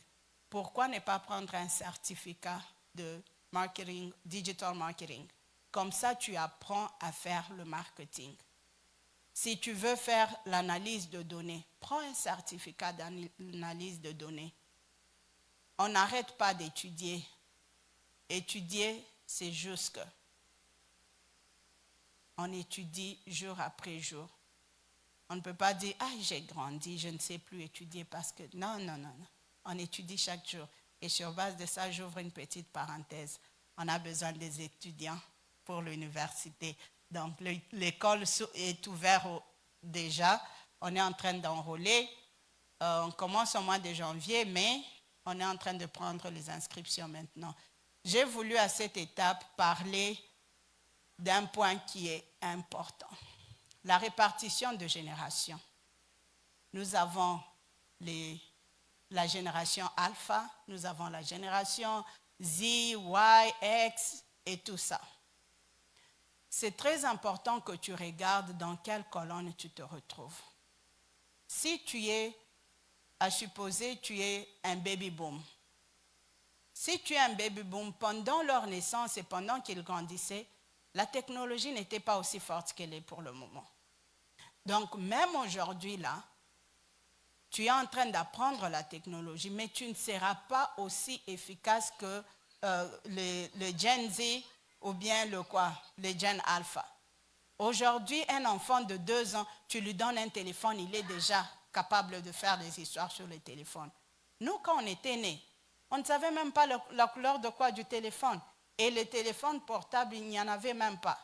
Pourquoi ne pas prendre un certificat de marketing, digital marketing? Comme ça, tu apprends à faire le marketing. Si tu veux faire l'analyse de données, prends un certificat d'analyse de données. on n'arrête pas d'étudier. Étudier, c'est juste que on étudie jour après jour. On ne peut pas dire, ah, j'ai grandi, je ne sais plus étudier parce que... Non. On étudie chaque jour. Et sur base de ça, j'ouvre une petite parenthèse. On a besoin des étudiants pour l'université. Donc, l'école est ouverte déjà. On est en train d'enrôler. On commence au mois de janvier, mais on est en train de prendre les inscriptions maintenant. J'ai voulu à cette étape parler d'un point qui est important. La répartition de générations. Nous avons la génération alpha, nous avons la génération Z, Y, X et tout ça. C'est très important que tu regardes dans quelle colonne tu te retrouves. Si tu es, à supposer, tu es un baby boom. Si tu es un baby boom, pendant leur naissance et pendant qu'ils grandissaient, la technologie n'était pas aussi forte qu'elle est pour le moment. Donc, même aujourd'hui, là, tu es en train d'apprendre la technologie, mais tu ne seras pas aussi efficace que le Gen Z ou bien le Gen Alpha. Aujourd'hui, un enfant de 2 ans, tu lui donnes un téléphone, il est déjà capable de faire des histoires sur le téléphone. Nous, quand on était nés, on ne savait même pas la couleur du téléphone. Et les téléphones portables, il n'y en avait même pas.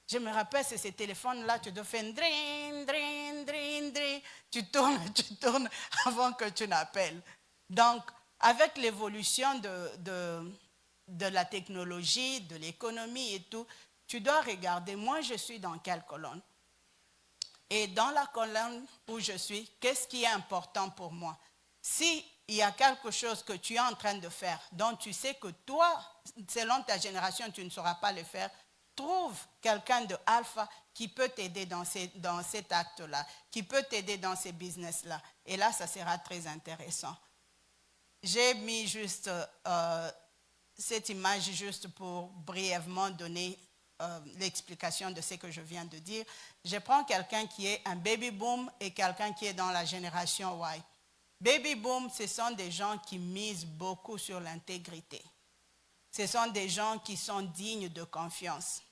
Je me rappelle, c'est ces téléphones-là, tu te fais un dring, dring, dring, dring. Tu tournes avant que tu n'appelles. Donc, avec l'évolution de la technologie, de l'économie et tout, tu dois regarder, moi je suis dans quelle colonne? Et dans la colonne où je suis, qu'est-ce qui est important pour moi? S'il y a quelque chose que tu es en train de faire, dont tu sais que toi, selon ta génération, tu ne sauras pas le faire, trouve quelqu'un de alpha qui peut t'aider dans cet acte-là, qui peut t'aider dans ces business-là. Et là, ça sera très intéressant. J'ai mis juste cette image juste pour brièvement donner l'explication de ce que je viens de dire. Je prends quelqu'un qui est un baby boom et quelqu'un qui est dans la génération Y. Baby boom, ce sont des gens qui misent beaucoup sur l'intégrité. Ce sont des gens qui sont dignes de confiance.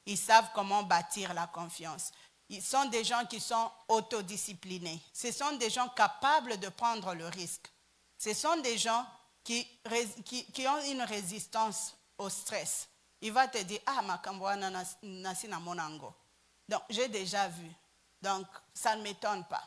Ils savent comment bâtir la confiance. Ils sont des gens qui sont autodisciplinés. Ce sont des gens capables de prendre le risque. Ce sont des gens qui ont une résistance au stress. Il va te dire, ah, makamboana nasi na monango. Donc, j'ai déjà vu. Donc, ça ne m'étonne pas.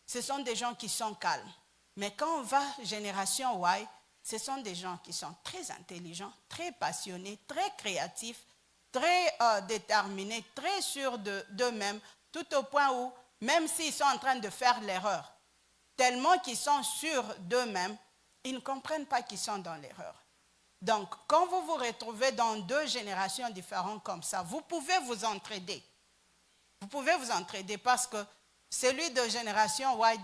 Ce sont des gens qui sont calmes. Mais quand on va génération Y, ce sont des gens qui sont très intelligents, très passionnés, très créatifs, très déterminés, très sûrs d'eux-mêmes, tout au point où, même s'ils sont en train de faire l'erreur, tellement qu'ils sont sûrs d'eux-mêmes, ils ne comprennent pas qu'ils sont dans l'erreur. Donc, quand vous vous retrouvez dans 2 générations différentes comme ça, vous pouvez vous entraider. Vous pouvez vous entraider parce que celui de génération Y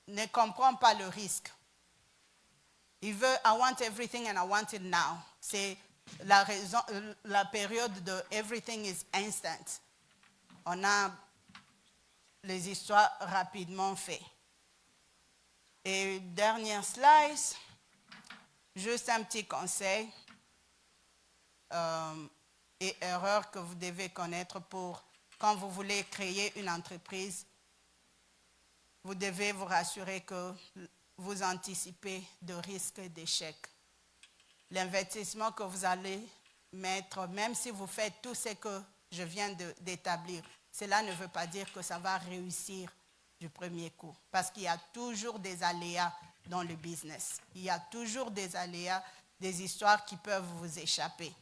ne comprend pas le risque. Il veut « I want everything and I want it now ». C'est la période de « everything is instant ». On a les histoires rapidement faites. Et dernière slide, juste un petit conseil et erreur que vous devez connaître pour quand vous voulez créer une entreprise. Vous devez vous rassurer que vous anticipez de risques d'échec. L'investissement que vous allez mettre, même si vous faites tout ce que je viens d'établir, cela ne veut pas dire que ça va réussir du premier coup. Parce qu'il y a toujours des aléas dans le business. Il y a toujours des aléas, des histoires qui peuvent vous échapper.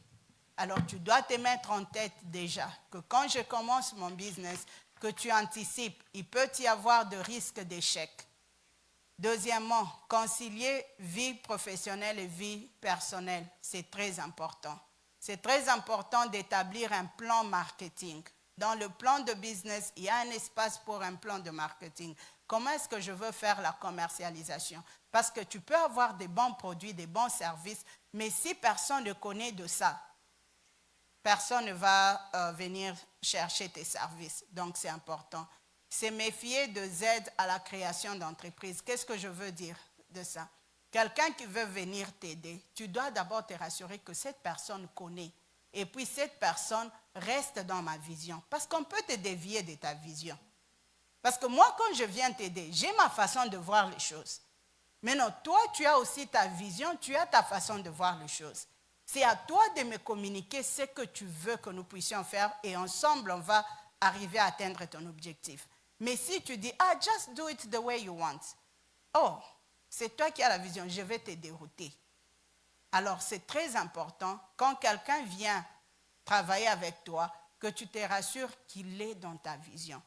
Alors tu dois te mettre en tête déjà que quand je commence mon business, que tu anticipes, il peut y avoir de risques d'échec. Deuxièmement, concilier vie professionnelle et vie personnelle, c'est très important. C'est très important d'établir un plan marketing. Dans le plan de business, il y a un espace pour un plan de marketing. Comment est-ce que je veux faire la commercialisation? Parce que tu peux avoir des bons produits, des bons services, mais si personne ne connaît de ça, personne ne va venir chercher tes services. Donc, c'est important. Se méfier de Z à la création d'entreprise. Qu'est-ce que je veux dire de ça? quelqu'un qui veut venir t'aider, tu dois d'abord te rassurer que cette personne connaît. Et puis cette personne reste dans ma vision. Parce qu'on peut te dévier de ta vision. Parce que moi, quand je viens t'aider, j'ai ma façon de voir les choses. Mais non, toi, tu as aussi ta vision, tu as ta façon de voir les choses. C'est à toi de me communiquer ce que tu veux que nous puissions faire et ensemble, on va arriver à atteindre ton objectif. Mais si tu dis, ah, just do it the way you want. Oh, c'est toi qui as la vision, je vais te dérouter. Alors, c'est très important, quand quelqu'un vient travailler avec toi, que tu te rassures qu'il est dans ta vision.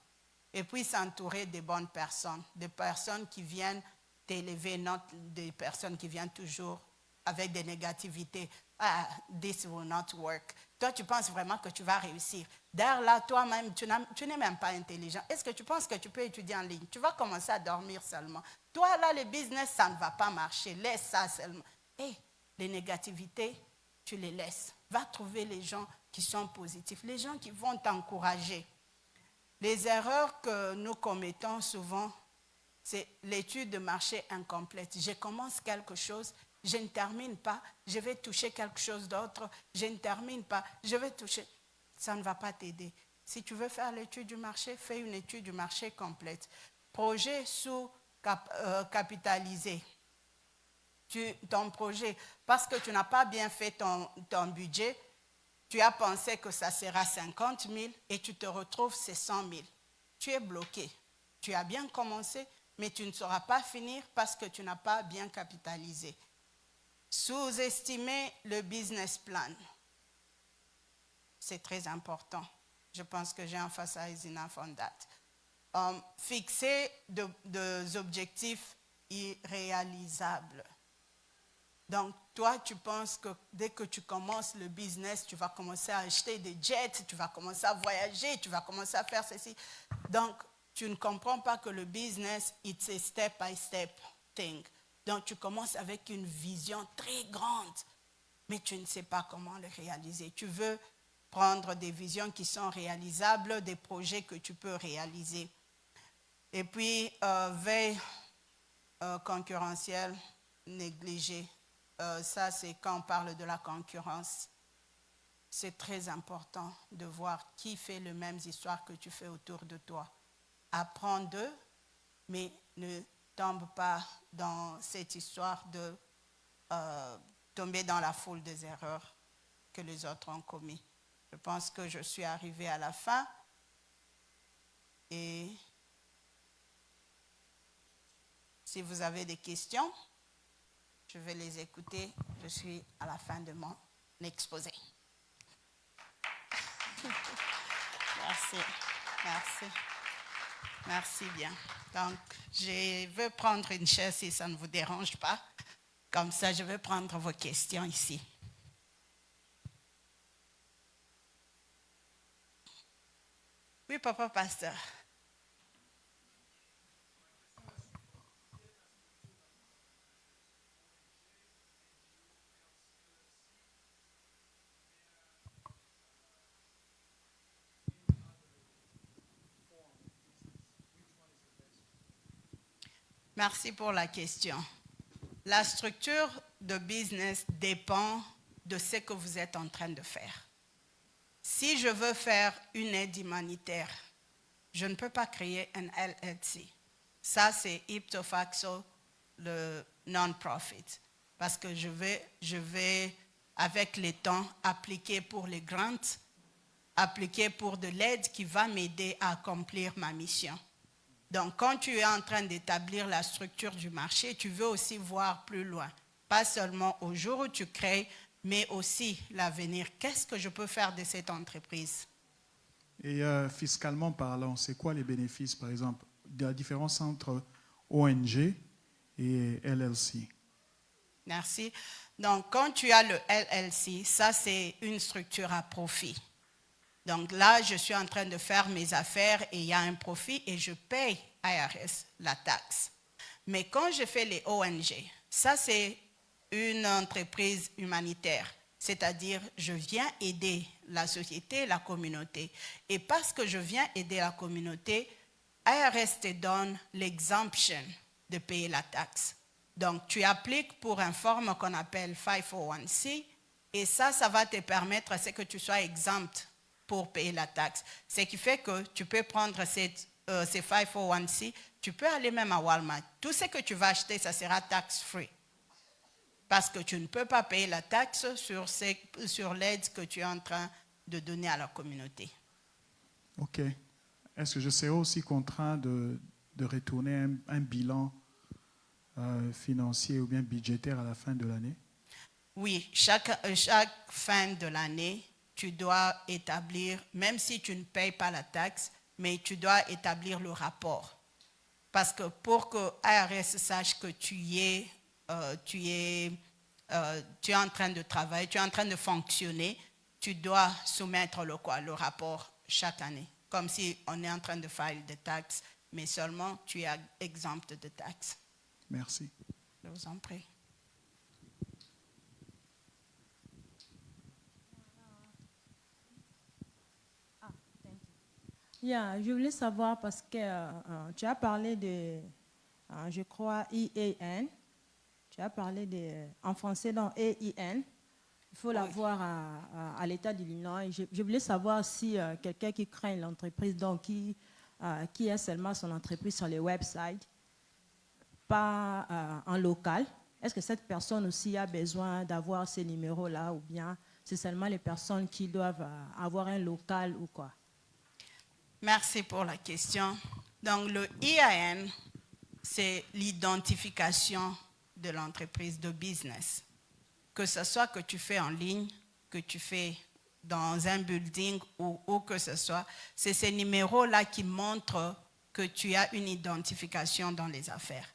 Et puis, s'entourer des bonnes personnes, des personnes qui viennent t'élever, non des personnes qui viennent toujours avec des négativités. Ah, this will not work. Toi, tu penses vraiment que tu vas réussir. D'ailleurs, là, toi-même, tu n'es même pas intelligent. Est-ce que tu penses que tu peux étudier en ligne? Tu vas commencer à dormir seulement. Toi, là, le business, ça ne va pas marcher. Laisse ça seulement. Et les négativités, tu les laisses. Va trouver les gens qui sont positifs, les gens qui vont t'encourager. Les erreurs que nous commettons souvent, c'est l'étude de marché incomplète. Je commence quelque chose, je ne termine pas, je vais toucher quelque chose d'autre, je ne termine pas, je vais toucher. Ça ne va pas t'aider. Si tu veux faire l'étude du marché, fais une étude du marché complète. Projet sous-capitalisé. Ton projet, parce que tu n'as pas bien fait ton budget, tu as pensé que ça sera 50 000 et tu te retrouves, c'est 100 000. Tu es bloqué. Tu as bien commencé, mais tu ne sauras pas finir parce que tu n'as pas bien capitalisé. Sous-estimer le business plan. C'est très important. Je pense que j'ai emphasized enough on that. Fixer des objectifs irréalisables. Donc, toi, tu penses que dès que tu commences le business, tu vas commencer à acheter des jets, tu vas commencer à voyager, tu vas commencer à faire ceci. Donc, tu ne comprends pas que le business, it's a step-by-step thing. Donc, tu commences avec une vision très grande, mais tu ne sais pas comment le réaliser. Tu veux prendre des visions qui sont réalisables, des projets que tu peux réaliser. Et puis, veille concurrentielle négligée. Ça, c'est quand on parle de la concurrence. C'est très important de voir qui fait les mêmes histoires que tu fais autour de toi. Apprends d'eux, mais ne tombe pas dans cette histoire de tomber dans la foule des erreurs que les autres ont commises. Je pense que je suis arrivée à la fin et si vous avez des questions, je vais les écouter. Je suis à la fin de mon exposé. Merci. Merci. Merci bien. Donc, je vais prendre une chaise si ça ne vous dérange pas. Comme ça, je vais prendre vos questions ici. Oui, papa pasteur. Merci pour la question. La structure de business dépend de ce que vous êtes en train de faire. Si je veux faire une aide humanitaire, je ne peux pas créer un LLC. Ça, c'est ipso facto le non-profit. Parce que je vais, avec le temps, appliquer pour les grants, appliquer pour de l'aide qui va m'aider à accomplir ma mission. Donc, quand tu es en train d'établir la structure du marché, tu veux aussi voir plus loin. Pas seulement au jour où tu crées, mais aussi l'avenir. Qu'est-ce que je peux faire de cette entreprise? Et fiscalement parlant, c'est quoi les bénéfices, par exemple, de la différence entre ONG et LLC? Merci. Donc, quand tu as le LLC, ça, c'est une structure à profit. Donc là, je suis en train de faire mes affaires et il y a un profit et je paye IRS la taxe. Mais quand je fais les ONG, ça, c'est une entreprise humanitaire. C'est-à-dire, je viens aider la société, la communauté. Et parce que je viens aider la communauté, IRS te donne l'exemption de payer la taxe. Donc, tu appliques pour un forme qu'on appelle 501c et ça va te permettre à ce que tu sois exempt pour payer la taxe. Ce qui fait que tu peux prendre ces 501c, tu peux aller même à Walmart. Tout ce que tu vas acheter, ça sera tax-free. Parce que tu ne peux pas payer la taxe sur l'aide que tu es en train de donner à la communauté. OK. Est-ce que je serai aussi contraint de retourner un bilan financier ou bien budgétaire à la fin de l'année? Oui, chaque fin de l'année, tu dois établir, même si tu ne payes pas la taxe, mais tu dois établir le rapport. Parce que pour que ARS sache que tu es en train de travailler, tu es en train de fonctionner, tu dois soumettre le rapport chaque année. Comme si on est en train de filer des taxes, mais seulement tu es exempt de taxes. Merci. Je vous en prie. Je voulais savoir parce que tu as parlé de, je crois, EAN. Tu as parlé en français dans EIN. Il faut l'avoir à l'État d'Illinois. Je voulais savoir si quelqu'un qui crée l'entreprise, donc qui a seulement son entreprise sur les websites, pas en local, est-ce que cette personne aussi a besoin d'avoir ces numéros-là ou bien c'est seulement les personnes qui doivent avoir un local ou quoi? Merci pour la question. Donc, le EIN, c'est l'identification de l'entreprise de business. Que ce soit que tu fais en ligne, que tu fais dans un building ou où que ce soit, c'est ces numéros-là qui montrent que tu as une identification dans les affaires.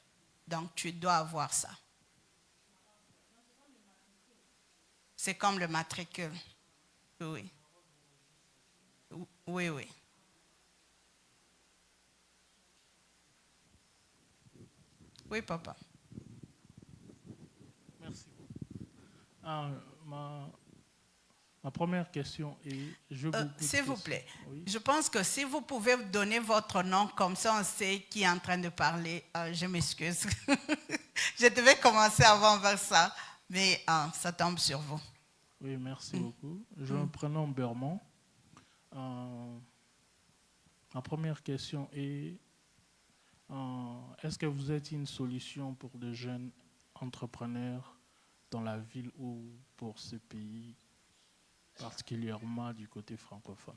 Donc, tu dois avoir ça. C'est comme le matricule. Oui. Oui, oui. Oui, papa. Merci. Ma première question est... S'il vous plaît, oui. Je pense que si vous pouvez donner votre nom, comme ça on sait qui est en train de parler. Je m'excuse. Je devais commencer avant vers ça, mais ça tombe sur vous. Oui, merci beaucoup. Je me prénomme Bermond. Ma première question est, est-ce que vous êtes une solution pour de jeunes entrepreneurs dans la ville ou pour ce pays, particulièrement du côté francophone?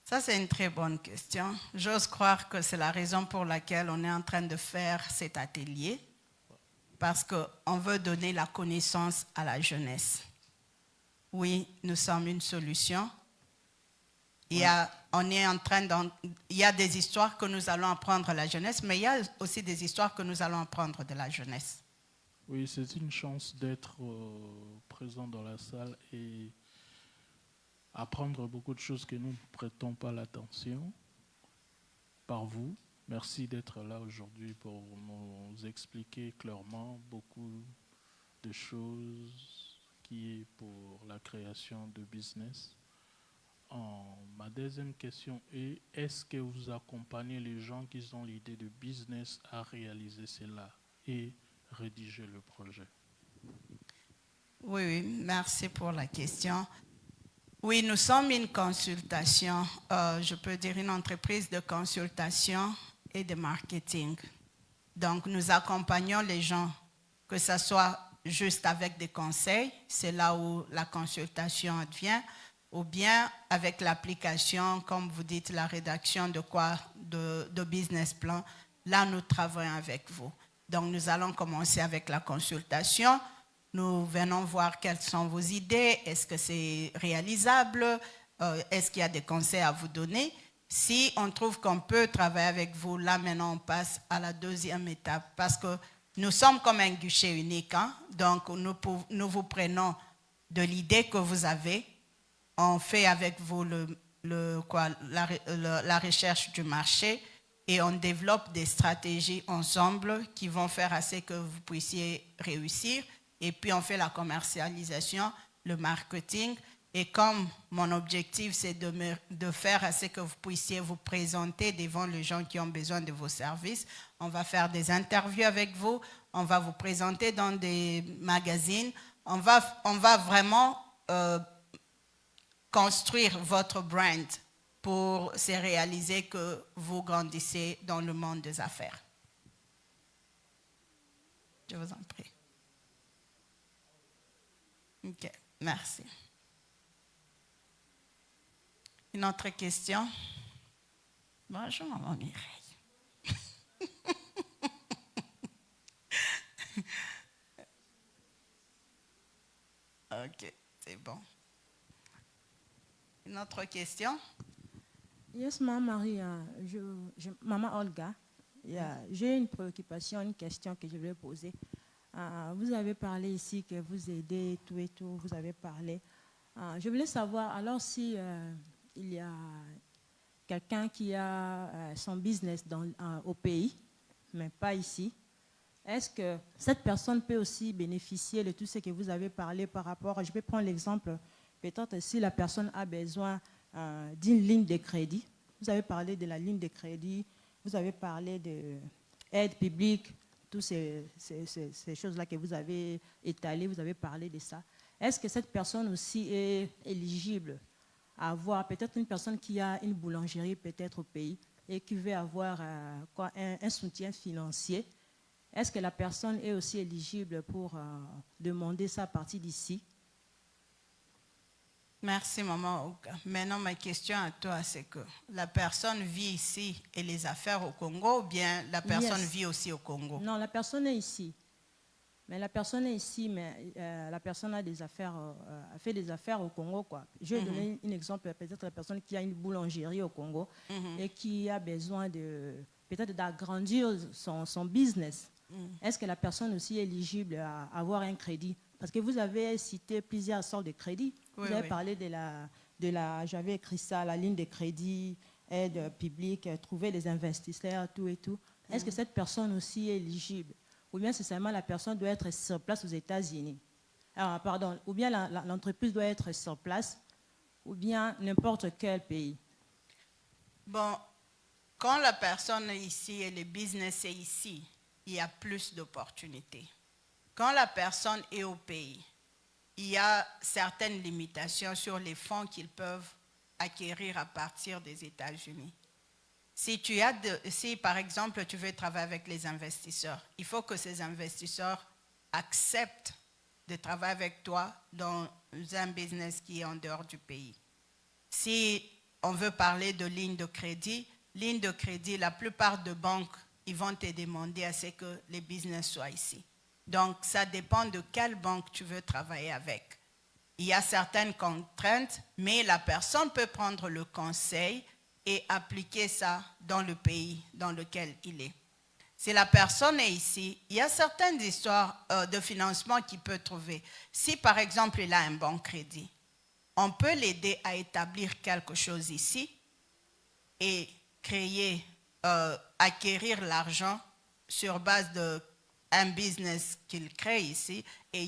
Ça, c'est une très bonne question. J'ose croire que c'est la raison pour laquelle on est en train de faire cet atelier, parce qu'on veut donner la connaissance à la jeunesse. Oui, nous sommes une solution. Il y a des histoires que nous allons apprendre à la jeunesse, mais il y a aussi des histoires que nous allons apprendre de la jeunesse. Oui, c'est une chance d'être présent dans la salle et apprendre beaucoup de choses que nous ne prêtons pas l'attention par vous. Merci d'être là aujourd'hui pour nous expliquer clairement beaucoup de choses qui est pour la création de business. Ma deuxième question est, est-ce que vous accompagnez les gens qui ont l'idée de business à réaliser cela et rédiger le projet? Oui, merci pour la question. Oui, nous sommes une consultation, je peux dire une entreprise de consultation et de marketing. Donc, nous accompagnons les gens, que ce soit juste avec des conseils, c'est là où la consultation advient, ou bien avec l'application, comme vous dites, la rédaction de business plan. Là, nous travaillons avec vous. Donc, nous allons commencer avec la consultation. Nous venons voir quelles sont vos idées. Est-ce que c'est réalisable? Est-ce qu'il y a des conseils à vous donner? Si on trouve qu'on peut travailler avec vous, là, maintenant, on passe à la deuxième étape. Parce que nous sommes comme un guichet unique. Donc, nous vous prenons de l'idée que vous avez. On fait avec vous la recherche du marché et on développe des stratégies ensemble qui vont faire à ce que vous puissiez réussir. Et puis, on fait la commercialisation, le marketing Et comme mon objectif, c'est de faire à ce que vous puissiez vous présenter devant les gens qui ont besoin de vos services, on va faire des interviews avec vous, on va vous présenter dans des magazines, on va vraiment construire votre brand pour se réaliser que vous grandissez dans le monde des affaires. Je vous en prie. Ok, merci. Une autre question? Bonjour, maman Mireille. Ok, c'est bon. Une autre question? Yes, Marie, Maman Olga, j'ai une préoccupation, une question que je voulais poser. Vous avez parlé ici que vous aidez tout et tout, vous avez parlé. Je voulais savoir, alors si il y a quelqu'un qui a son business au pays, mais pas ici, est-ce que cette personne peut aussi bénéficier de tout ce que vous avez parlé par rapport, je vais prendre l'exemple, peut-être si la personne a besoin d'une ligne de crédit, vous avez parlé de la ligne de crédit, vous avez parlé d'aide publique, toutes ces choses-là que vous avez étalées, vous avez parlé de ça. Est-ce que cette personne aussi est éligible à avoir, peut-être une personne qui a une boulangerie peut-être au pays et qui veut avoir un soutien financier, est-ce que la personne est aussi éligible pour demander ça à partir d'ici? Merci, Maman Oka. Maintenant, ma question à toi, c'est que la personne vit ici et les affaires au Congo, ou bien la personne vit aussi au Congo? Non, la personne est ici. Mais la personne est ici, mais la personne a des affaires, a fait des affaires au Congo, quoi. Je vais donner un exemple, peut-être la personne qui a une boulangerie au Congo et qui a besoin peut-être d'agrandir son business. Est-ce que la personne aussi est éligible à avoir un crédit? Parce que vous avez cité plusieurs sortes de crédits. Oui, vous avez parlé j'avais écrit ça, la ligne de crédit, aide publique, trouver les investisseurs, tout et tout. Est-ce que cette personne aussi est éligible? Ou bien c'est seulement la personne doit être sur place aux États-Unis? Ou bien l'entreprise doit être sur place, ou bien n'importe quel pays? Bon, quand la personne est ici et le business est ici, il y a plus d'opportunités. Quand la personne est au pays, il y a certaines limitations sur les fonds qu'ils peuvent acquérir à partir des États-Unis. Si par exemple tu veux travailler avec les investisseurs, il faut que ces investisseurs acceptent de travailler avec toi dans un business qui est en dehors du pays. Si on veut parler de ligne de crédit, la plupart des banques, ils vont te demander à ce que les business soient ici. Donc, ça dépend de quelle banque tu veux travailler avec. Il y a certaines contraintes, mais la personne peut prendre le conseil et appliquer ça dans le pays dans lequel il est. Si la personne est ici, il y a certaines histoires de financement qu'il peut trouver. Si, par exemple, il a un bon crédit, on peut l'aider à établir quelque chose ici et acquérir l'argent sur base d'un business qu'il crée ici. Et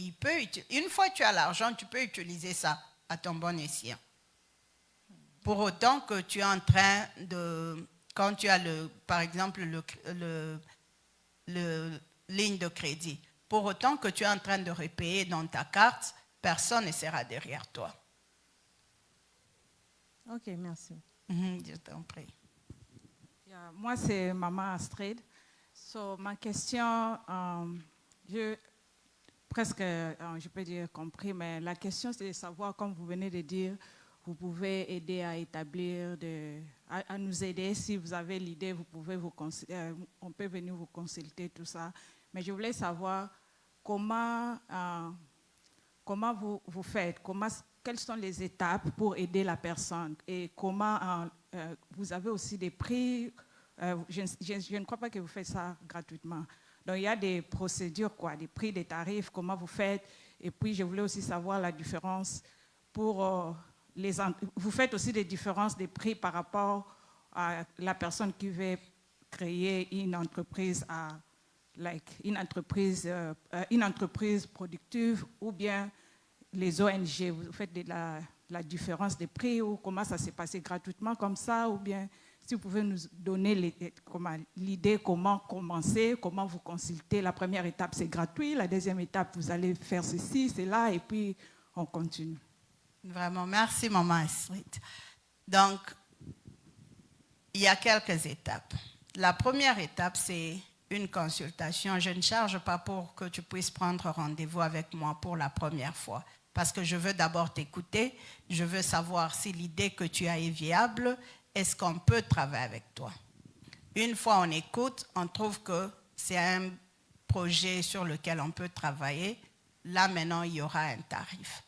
une fois que tu as l'argent, tu peux utiliser ça à ton bon escient. Pour autant que tu es en train quand tu as par exemple le ligne de crédit, pour autant que tu es en train de repayer dans ta carte, personne ne sera derrière toi. Ok, merci. Je t'en prie. Moi, c'est Maman Astrid. Ma question, je peux dire compris, mais la question, c'est de savoir, comme vous venez de dire, vous pouvez aider à établir, à nous aider. Si vous avez l'idée, on peut venir vous consulter, tout ça. Mais je voulais savoir comment vous faites, quelles sont les étapes pour aider la personne et comment vous avez aussi des prix. Je ne crois pas que vous faites ça gratuitement. Donc, il y a des procédures, des prix, des tarifs, comment vous faites. Et puis, je voulais aussi savoir la différence pour vous faites aussi des différences des prix par rapport à la personne qui veut créer une entreprise, une entreprise productive ou bien les ONG. Vous faites la différence des prix ou comment ça s'est passé gratuitement comme ça, ou bien si vous pouvez nous donner l'idée comment commencer, comment vous consulter. La première étape, c'est gratuit. La deuxième étape, vous allez faire ceci, cela, et puis on continue. Vraiment, merci, Maman Astrid. Donc, il y a quelques étapes. La première étape, c'est une consultation. Je ne charge pas pour que tu puisses prendre rendez-vous avec moi pour la première fois, parce que je veux d'abord t'écouter, je veux savoir si l'idée que tu as est viable, est-ce qu'on peut travailler avec toi. Une fois on écoute, on trouve que c'est un projet sur lequel on peut travailler. Là, maintenant, il y aura un tarif.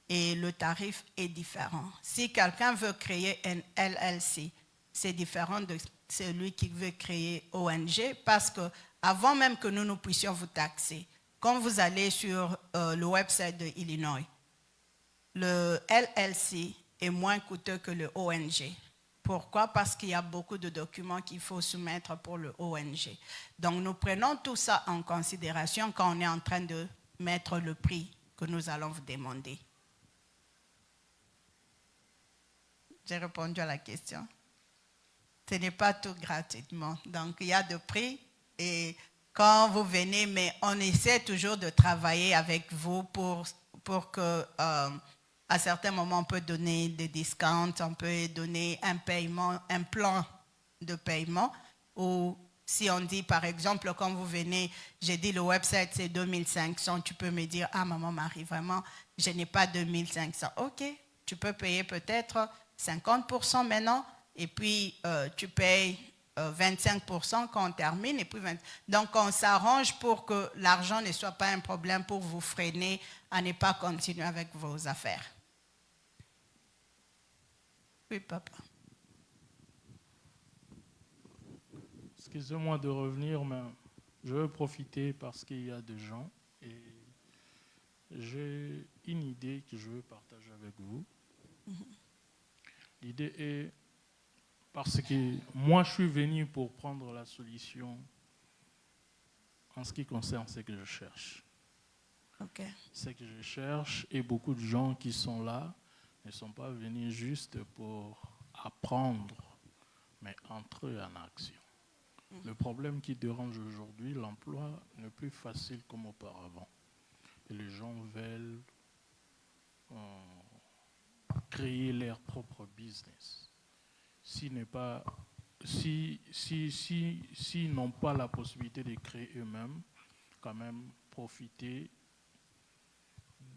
Et le tarif est différent. Si quelqu'un veut créer un LLC, c'est différent de celui qui veut créer ONG, parce que avant même que nous puissions vous taxer, quand vous allez sur le website de Illinois, le LLC est moins coûteux que le ONG. Pourquoi? Parce qu'il y a beaucoup de documents qu'il faut soumettre pour le ONG. Donc nous prenons tout ça en considération quand on est en train de mettre le prix que nous allons vous demander. J'ai répondu à la question. Ce n'est pas tout gratuitement. Donc, il y a de prix et quand vous venez, mais on essaie toujours de travailler avec vous pour que, à certains moments, on peut donner des discounts, on peut donner un paiement, un plan de paiement. Ou si on dit, par exemple, quand vous venez, j'ai dit le website c'est 2500, tu peux me dire, ah, Maman Marie, vraiment, je n'ai pas 2500. OK, tu peux payer peut-être 50% maintenant, et puis tu payes 25% quand on termine. Et puis donc on s'arrange pour que l'argent ne soit pas un problème pour vous freiner à ne pas continuer avec vos affaires. Oui, papa. Excusez-moi de revenir, mais je veux profiter parce qu'il y a des gens et j'ai une idée que je veux partager avec vous. L'idée est parce que moi, je suis venu pour prendre la solution en ce qui concerne ce que je cherche. Okay. Ce que je cherche, et beaucoup de gens qui sont là ne sont pas venus juste pour apprendre, mais entrer en action. Le problème qui dérange aujourd'hui, l'emploi n'est plus facile comme auparavant. Et les gens veulent créer leur propre business. S'ils n'ont pas la possibilité de créer eux-mêmes, quand même profiter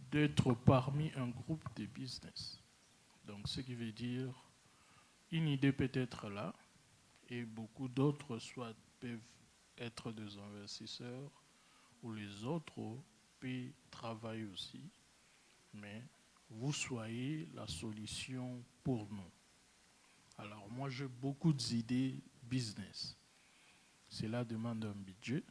d'être parmi un groupe de business. Donc, ce qui veut dire, une idée peut être là, et beaucoup d'autres soit peuvent être des investisseurs, ou les autres peuvent travailler aussi, mais vous soyez la solution pour nous. Alors moi j'ai beaucoup d'idées business. Cela demande un budget.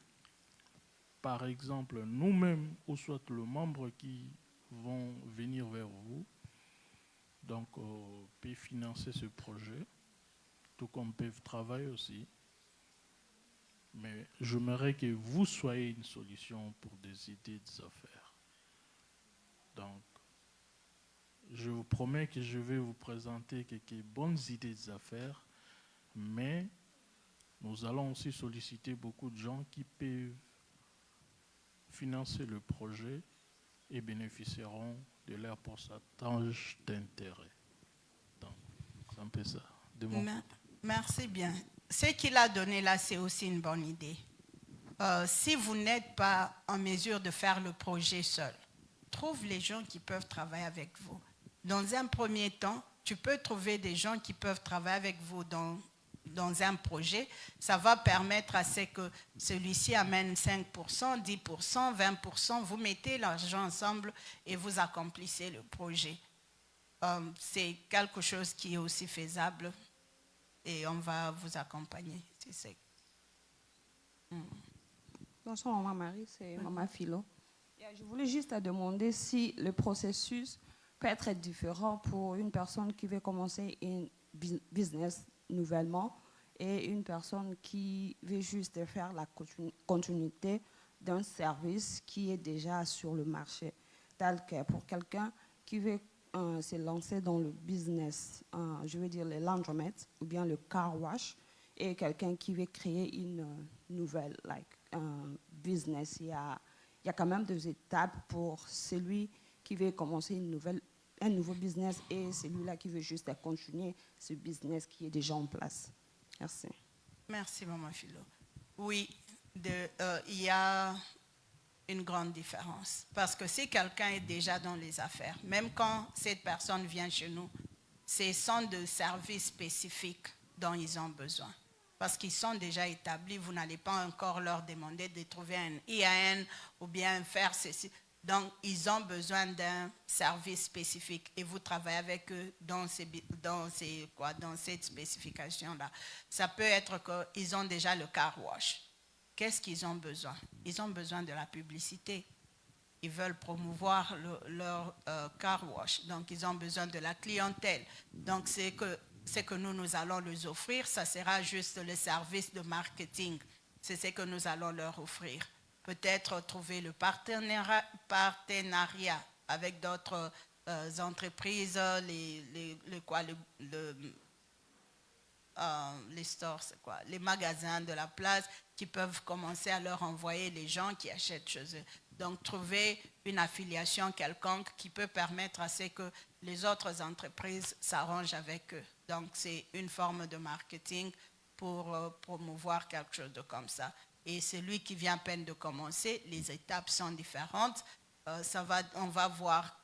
Par exemple, nous-mêmes, ou soit le membre qui vont venir vers vous, donc peut financer ce projet, tout comme peuvent travailler aussi. Mais j'aimerais que vous soyez une solution pour des idées des affaires. Donc, je vous promets que je vais vous présenter quelques bonnes idées des affaires, mais nous allons aussi solliciter beaucoup de gens qui peuvent financer le projet et bénéficieront de leur pourcentage d'intérêt. Donc, c'est un peu ça. Merci bien. Ce qu'il a donné là, c'est aussi une bonne idée. Si vous n'êtes pas en mesure de faire le projet seul, trouve les gens qui peuvent travailler avec vous. Dans un premier temps, tu peux trouver des gens qui peuvent travailler avec vous dans un projet. Ça va permettre à ce que celui-ci amène 5%, 10%, 20%. Vous mettez l'argent ensemble et vous accomplissez le projet. C'est quelque chose qui est aussi faisable et on va vous accompagner. Bonsoir, Maman Marie, c'est Maman Philo. Je voulais juste te demander si le processus peut être différent pour une personne qui veut commencer un business nouvellement et une personne qui veut juste faire la continuité d'un service qui est déjà sur le marché. Tel que pour quelqu'un qui veut s'est lancé dans le business, je veux dire les laundromats ou bien le car wash, et quelqu'un qui veut créer une nouvelle business, il y a quand même des étapes pour celui qui veut commencer un nouveau business et celui-là qui veut juste continuer ce business qui est déjà en place. Merci. Merci, Maman Philo. Oui, il y a une grande différence. Parce que si quelqu'un est déjà dans les affaires, même quand cette personne vient chez nous, ce sont de services spécifiques dont ils ont besoin. Parce qu'ils sont déjà établis, vous n'allez pas encore leur demander de trouver un IAN ou bien faire ceci. Donc, ils ont besoin d'un service spécifique et vous travaillez avec eux dans cette spécification-là. Ça peut être qu'ils ont déjà le car wash. Qu'est-ce qu'ils ont besoin? Ils ont besoin de la publicité. Ils veulent promouvoir leur car wash. Donc, ils ont besoin de la clientèle. Donc, c'est que nous allons leur offrir, ça sera juste le service de marketing. C'est ce que nous allons leur offrir. Peut-être trouver le partenariat avec d'autres entreprises, les stores, c'est quoi? Les magasins de la place qui peuvent commencer à leur envoyer les gens qui achètent chez eux. Donc, trouver une affiliation quelconque qui peut permettre à ce que les autres entreprises s'arrangent avec eux. Donc, c'est une forme de marketing pour promouvoir quelque chose de comme ça. Et celui qui vient à peine de commencer, les étapes sont différentes. On va voir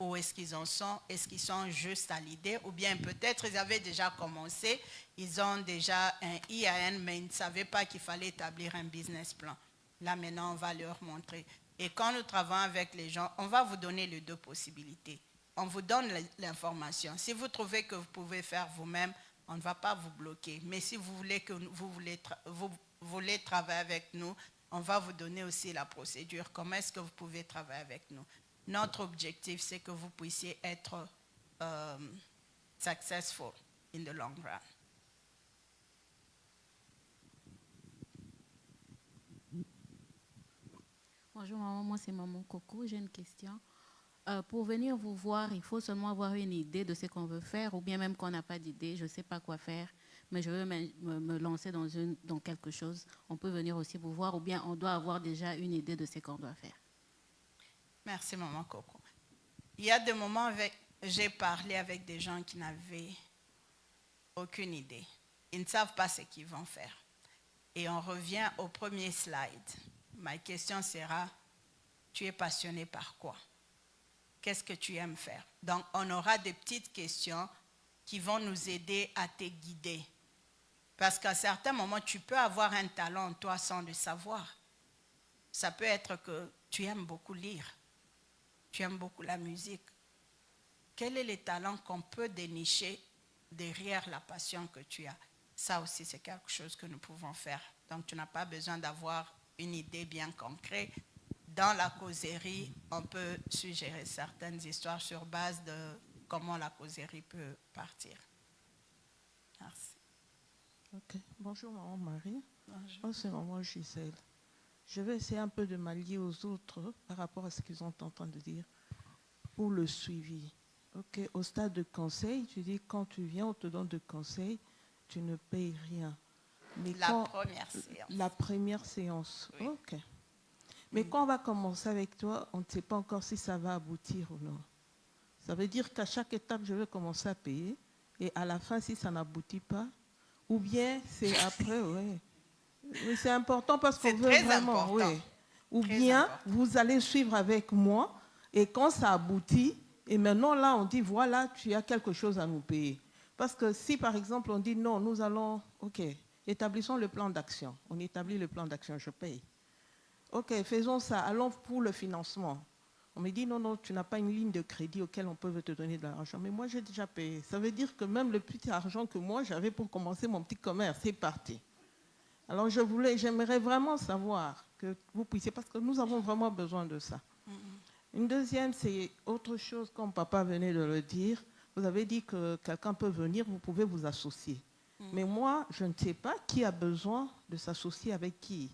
où est-ce qu'ils en sont. Est-ce qu'ils sont juste à l'idée? Ou bien peut-être ils avaient déjà commencé, ils ont déjà un IAN, mais ils ne savaient pas qu'il fallait établir un business plan. Là, maintenant, on va leur montrer. Et quand nous travaillons avec les gens, on va vous donner les deux possibilités. On vous donne l'information. Si vous trouvez que vous pouvez faire vous-même, on ne va pas vous bloquer. Mais si vous voulez travailler avec nous, on va vous donner aussi la procédure. Comment est-ce que vous pouvez travailler avec nous? Notre objectif, c'est que vous puissiez être successful in the long run. Bonjour maman, moi c'est maman Coco, j'ai une question. Pour venir vous voir, il faut seulement avoir une idée de ce qu'on veut faire, ou bien même qu'on n'a pas d'idée, je ne sais pas quoi faire, mais je veux me lancer dans quelque chose. On peut venir aussi vous voir, ou bien on doit avoir déjà une idée de ce qu'on doit faire. Merci maman Coco. Il y a des moments où j'ai parlé avec des gens qui n'avaient aucune idée. Ils ne savent pas ce qu'ils vont faire. Et on revient au premier slide. Ma question sera, tu es passionné par quoi? Qu'est-ce que tu aimes faire? Donc, on aura des petites questions qui vont nous aider à te guider. Parce qu'à certains moments, tu peux avoir un talent en toi sans le savoir. Ça peut être que tu aimes beaucoup lire. Tu aimes beaucoup la musique. Quel est le talent qu'on peut dénicher derrière la passion que tu as? Ça aussi, c'est quelque chose que nous pouvons faire. Donc, tu n'as pas besoin d'avoir une idée bien concrète. Dans la causerie, on peut suggérer certaines histoires sur base de comment la causerie peut partir. Merci. Ok. Bonjour, maman Marie. Bonjour. Moi, c'est maman Gisèle. Je vais essayer un peu de m'allier aux autres par rapport à ce qu'ils sont en train de dire pour le suivi. Ok. Au stade de conseil, tu dis quand tu viens, on te donne des conseils, tu ne payes rien. Mais Première séance. La première séance. Oui. Ok. Mais quand on va commencer avec toi, on ne sait pas encore si ça va aboutir ou non. Ça veut dire qu'à chaque étape, je vais commencer à payer. Et à la fin, si ça n'aboutit pas, ou bien c'est après, oui. Oui, c'est important parce qu'on veut vraiment. Important. Oui. Ou Très bien, important. vous allez suivre avec moi. Et quand ça aboutit, et maintenant là, on dit, voilà, tu as quelque chose à nous payer. Parce que si, par exemple, on dit, non, nous allons, ok, établissons le plan d'action. On établit le plan d'action, je paye. Ok, faisons ça, allons pour le financement. On me dit, non, non, tu n'as pas une ligne de crédit auquel on peut te donner de l'argent. Mais moi, j'ai déjà payé. Ça veut dire que même le petit argent que moi, j'avais pour commencer mon petit commerce, c'est parti. Alors, j'aimerais vraiment savoir que vous puissiez, parce que nous avons vraiment besoin de ça. Une deuxième, c'est autre chose, comme papa venait de le dire. Vous avez dit que quelqu'un peut venir, vous pouvez vous associer. Mais moi, je ne sais pas qui a besoin de s'associer avec qui.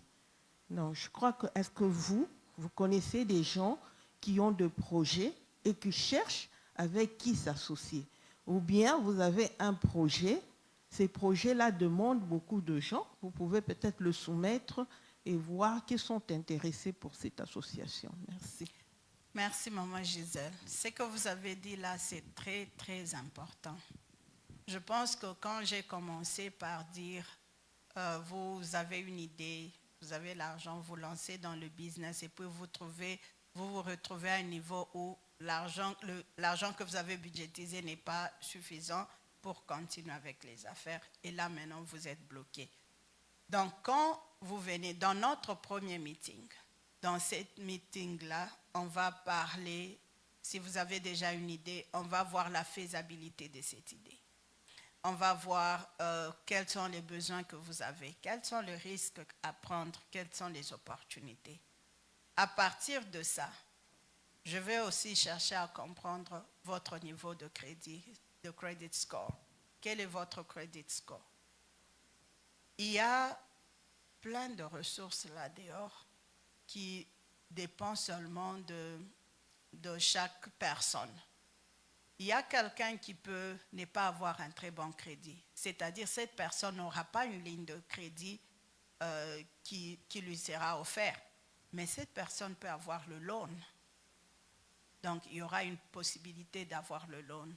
Non, je crois que, est-ce que vous connaissez des gens qui ont des projets et qui cherchent avec qui s'associer. Ou bien vous avez un projet, ces projets-là demandent beaucoup de gens, vous pouvez peut-être le soumettre et voir qui sont intéressés pour cette association. Merci. Merci, Maman Gisèle. Ce que vous avez dit là, c'est très, très important. Je pense que quand j'ai commencé par dire, vous avez une idée, vous avez l'argent, vous lancez dans le business et puis vous retrouvez à un niveau où l'argent que vous avez budgétisé n'est pas suffisant pour continuer avec les affaires. Et là, maintenant, vous êtes bloqué. Donc, quand vous venez dans notre premier meeting, dans cette meeting-là, on va parler, si vous avez déjà une idée, on va voir la faisabilité de cette idée. On va voir quels sont les besoins que vous avez, quels sont les risques à prendre, quelles sont les opportunités. À partir de ça, je vais aussi chercher à comprendre votre niveau de crédit, de credit score. Quel est votre credit score? Il y a plein de ressources là dehors qui dépendent seulement de chaque personne. Il y a quelqu'un qui peut ne pas avoir un très bon crédit. C'est-à-dire cette personne n'aura pas une ligne de crédit qui lui sera offerte. Mais cette personne peut avoir le loan. Donc, il y aura une possibilité d'avoir le loan.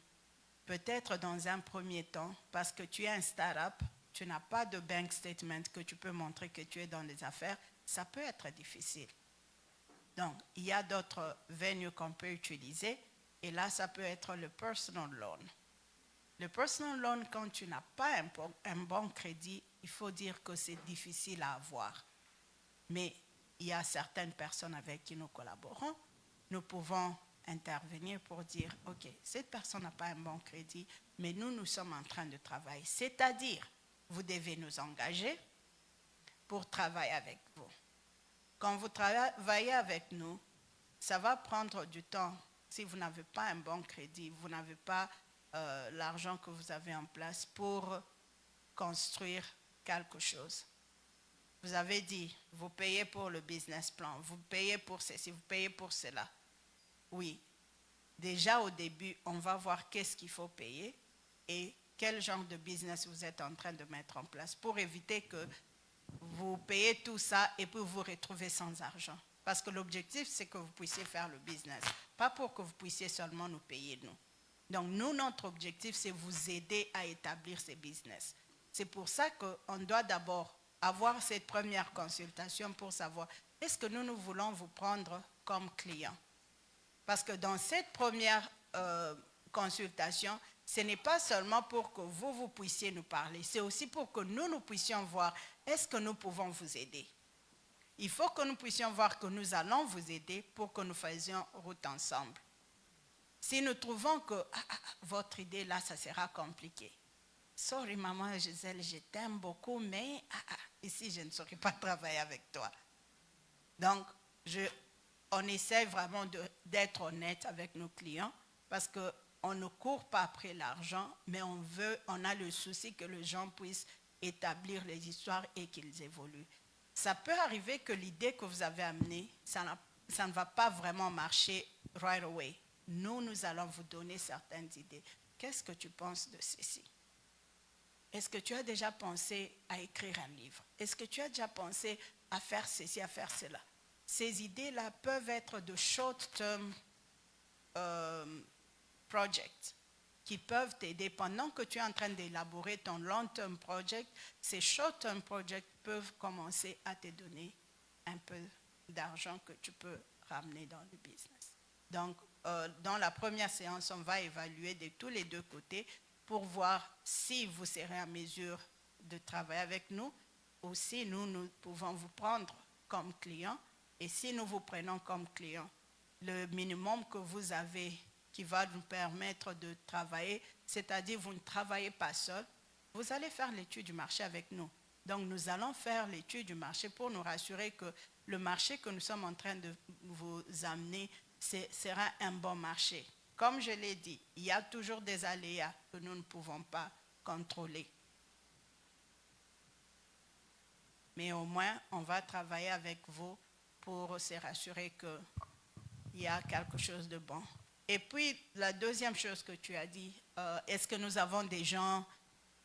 Peut-être dans un premier temps, parce que tu es un start-up, tu n'as pas de bank statement que tu peux montrer que tu es dans les affaires, ça peut être difficile. Donc, il y a d'autres venues qu'on peut utiliser. Et là, ça peut être le personal loan. Le personal loan, quand tu n'as pas un bon crédit, il faut dire que c'est difficile à avoir. Mais il y a certaines personnes avec qui nous collaborons. Nous pouvons intervenir pour dire, OK, cette personne n'a pas un bon crédit, mais nous sommes en train de travailler. C'est-à-dire, vous devez nous engager pour travailler avec vous. Quand vous travaillez avec nous, ça va prendre du temps. Si vous n'avez pas un bon crédit, vous n'avez pas l'argent que vous avez en place pour construire quelque chose. Vous avez dit, vous payez pour le business plan, vous payez pour ceci, vous payez pour cela. Oui, déjà au début, on va voir qu'est-ce qu'il faut payer et quel genre de business vous êtes en train de mettre en place pour éviter que vous payez tout ça et puis vous vous retrouvez sans argent. Parce que l'objectif, c'est que vous puissiez faire le business, pas pour que vous puissiez seulement nous payer, nous. Donc, nous, notre objectif, c'est vous aider à établir ces business. C'est pour ça qu'on doit d'abord avoir cette première consultation pour savoir, est-ce que nous voulons vous prendre comme client? Parce que dans cette première consultation, ce n'est pas seulement pour que vous puissiez nous parler, c'est aussi pour que nous puissions voir, est-ce que nous pouvons vous aider? Il faut que nous puissions voir que nous allons vous aider pour que nous faisions route ensemble. Si nous trouvons que votre idée là, ça sera compliqué. Sorry, maman Gisèle, je t'aime beaucoup, mais ici, je ne saurais pas travailler avec toi. Donc, on essaie vraiment d'être honnête avec nos clients parce qu'on ne court pas après l'argent, mais on a le souci que les gens puissent établir les histoires et qu'ils évoluent. Ça peut arriver que l'idée que vous avez amenée, ça ne va pas vraiment marcher right away. Nous allons vous donner certaines idées. Qu'est-ce que tu penses de ceci? Est-ce que tu as déjà pensé à écrire un livre? Est-ce que tu as déjà pensé à faire ceci, à faire cela? Ces idées-là peuvent être de short-term projects qui peuvent t'aider pendant que tu es en train d'élaborer ton long-term project. Ces short-term projects peuvent commencer à te donner un peu d'argent que tu peux ramener dans le business. Donc, dans la première séance, on va évaluer de tous les deux côtés pour voir si vous serez en mesure de travailler avec nous ou si nous pouvons vous prendre comme client. Et si nous vous prenons comme client, le minimum que vous avez qui va nous permettre de travailler, c'est-à-dire vous ne travaillez pas seul, vous allez faire l'étude du marché avec nous. Donc nous allons faire l'étude du marché pour nous rassurer que le marché que nous sommes en train de vous amener sera un bon marché. Comme je l'ai dit, il y a toujours des aléas que nous ne pouvons pas contrôler. Mais au moins, on va travailler avec vous pour se rassurer qu'il y a quelque chose de bon Et puis, la deuxième chose que tu as dit, est-ce que nous avons des gens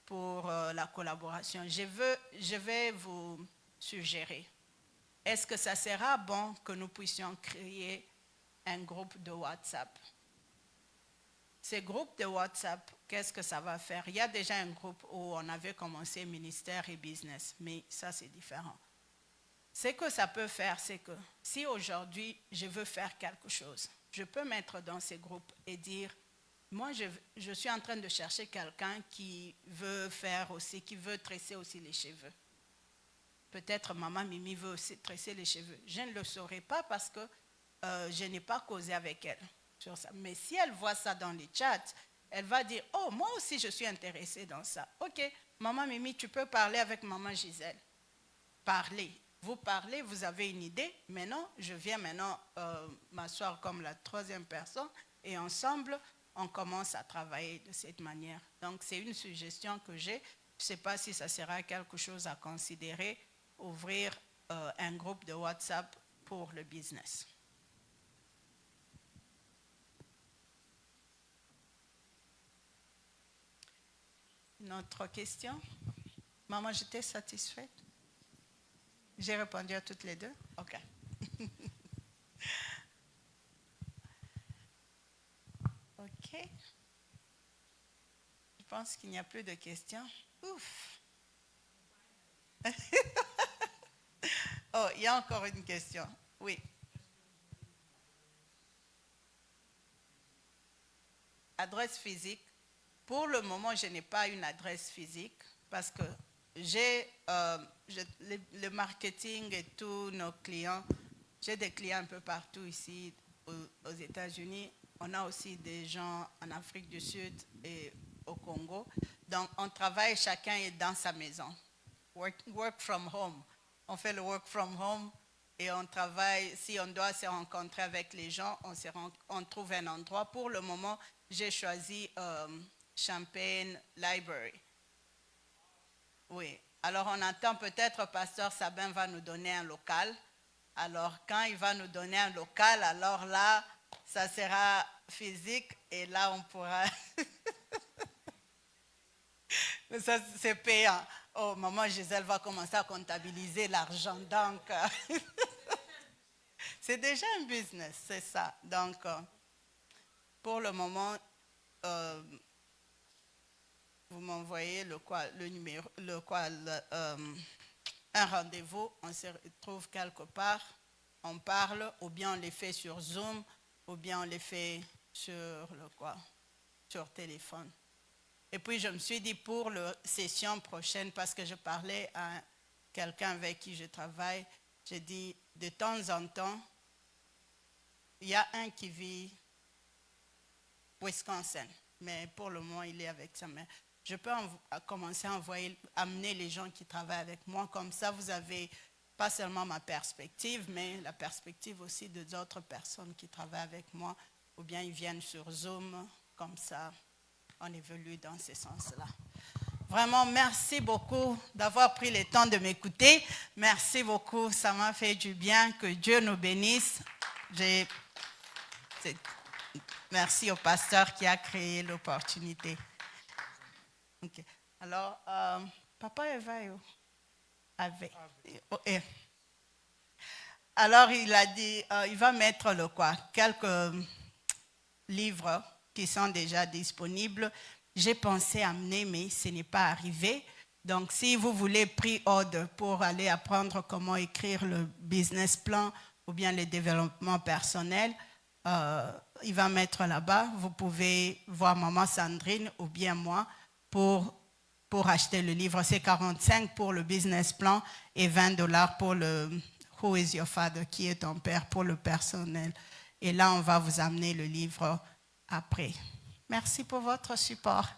pour la collaboration? Je vais vous suggérer. Est-ce que ça sera bon que nous puissions créer un groupe de WhatsApp? Ces groupes de WhatsApp, qu'est-ce que ça va faire? Il y a déjà un groupe où on avait commencé ministère et business, mais ça c'est différent. Ce que ça peut faire, c'est que si aujourd'hui je veux faire quelque chose, je peux mettre dans ces groupes et dire, moi je suis en train de chercher quelqu'un qui veut faire aussi, qui veut tresser aussi les cheveux. Peut-être maman Mimi veut aussi tresser les cheveux. Je ne le saurais pas parce que je n'ai pas causé avec elle sur ça. Mais si elle voit ça dans les chats, elle va dire, oh, moi aussi je suis intéressée dans ça. Ok, maman Mimi, tu peux parler avec maman Gisèle. Parlez. Vous parlez, vous avez une idée. Maintenant, je viens m'asseoir comme la troisième personne et ensemble, on commence à travailler de cette manière. Donc, c'est une suggestion que j'ai. Je ne sais pas si ça sera quelque chose à considérer, ouvrir un groupe de WhatsApp pour le business. Une autre question? Maman, j'étais satisfaite? J'ai répondu à toutes les deux? OK. OK. Je pense qu'il n'y a plus de questions. Ouf. Oh, il y a encore une question. Oui. Adresse physique. Pour le moment, je n'ai pas une adresse physique parce que j'ai le marketing et tous nos clients. J'ai des clients un peu partout ici aux États-Unis. On a aussi des gens en Afrique du Sud et au Congo. Donc, on travaille, chacun est dans sa maison. Work from home. On fait le work from home et on travaille. Si on doit se rencontrer avec les gens, on trouve un endroit. Pour le moment, j'ai choisi Champagne Library. Oui. Alors, on attend peut-être Pasteur Sabin va nous donner un local. Alors, quand il va nous donner un local, alors là, ça sera physique et là, on pourra... Mais ça, c'est payant. Oh, maman Gisèle va commencer à comptabiliser l'argent. Donc, c'est déjà un business, c'est ça. Donc, pour le moment, vous m'envoyez un rendez-vous, on se retrouve quelque part, on parle, ou bien on les fait sur Zoom, ou bien on les fait sur téléphone. Et puis je me suis dit pour la session prochaine, parce que je parlais à quelqu'un avec qui je travaille, j'ai dit de temps en temps, il y a un qui vit Wisconsin, mais pour le moment il est avec sa mère. Je peux commencer à amener les gens qui travaillent avec moi. Comme ça, vous avez pas seulement ma perspective, mais la perspective aussi des autres personnes qui travaillent avec moi. Ou bien ils viennent sur Zoom. Comme ça, on évolue dans ce sens-là. Vraiment, merci beaucoup d'avoir pris le temps de m'écouter. Merci beaucoup, ça m'a fait du bien. Que Dieu nous bénisse. Merci au pasteur qui a créé l'opportunité. Okay. Alors, papa avait. Alors, il a dit, il va mettre quelques livres qui sont déjà disponibles. J'ai pensé amener, mais ce n'est pas arrivé. Donc, si vous voulez pre-order pour aller apprendre comment écrire le business plan ou bien le développement personnel, il va mettre là-bas. Vous pouvez voir maman Sandrine ou bien moi pour acheter le livre. C'est 45 pour le business plan et $20 pour le Who is your father, qui est ton père, pour le personnel. Et là, on va vous amener le livre après. Merci pour votre support.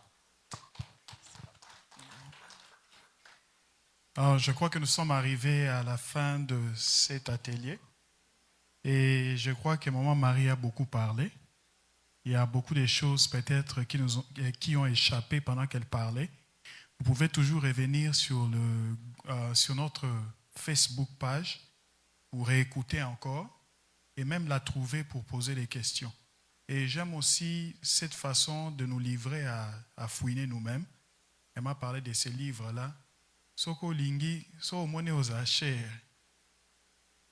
Alors, je crois que nous sommes arrivés à la fin de cet atelier. Et je crois que maman Marie a beaucoup parlé. Il y a beaucoup de choses peut-être qui ont échappé pendant qu'elle parlait. Vous pouvez toujours revenir sur notre Facebook page pour réécouter encore et même la trouver pour poser des questions. Et j'aime aussi cette façon de nous livrer à fouiner nous-mêmes. Elle m'a parlé de ces livres-là. Soko Lingi, so monnaie aux achats,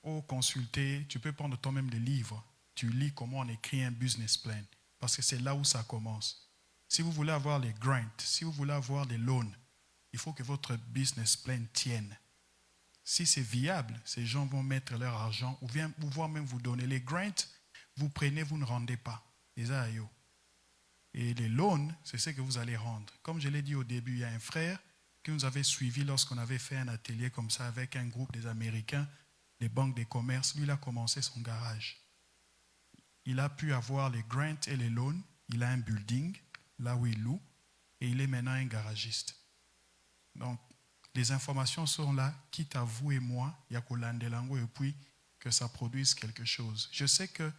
au consulter, tu peux prendre toi-même des livres. Tu lis comment on écrit un business plan. Parce que c'est là où ça commence. Si vous voulez avoir les grants, si vous voulez avoir les loans, il faut que votre business plan tienne. Si c'est viable, ces gens vont mettre leur argent ou bien pouvoir même vous donner les grants. Vous prenez, vous ne rendez pas. Et les loans, c'est ce que vous allez rendre. Comme je l'ai dit au début, il y a un frère qui nous avait suivis lorsqu'on avait fait un atelier comme ça avec un groupe des Américains, des banques de commerce. Lui, il a commencé son garage. Il a pu avoir les grants et les loans. Il a un building, là où il loue, et il est maintenant un garagiste. Donc, les informations sont là, quitte à vous et moi, Yakolandelango, et puis que ça produise quelque chose. Je sais que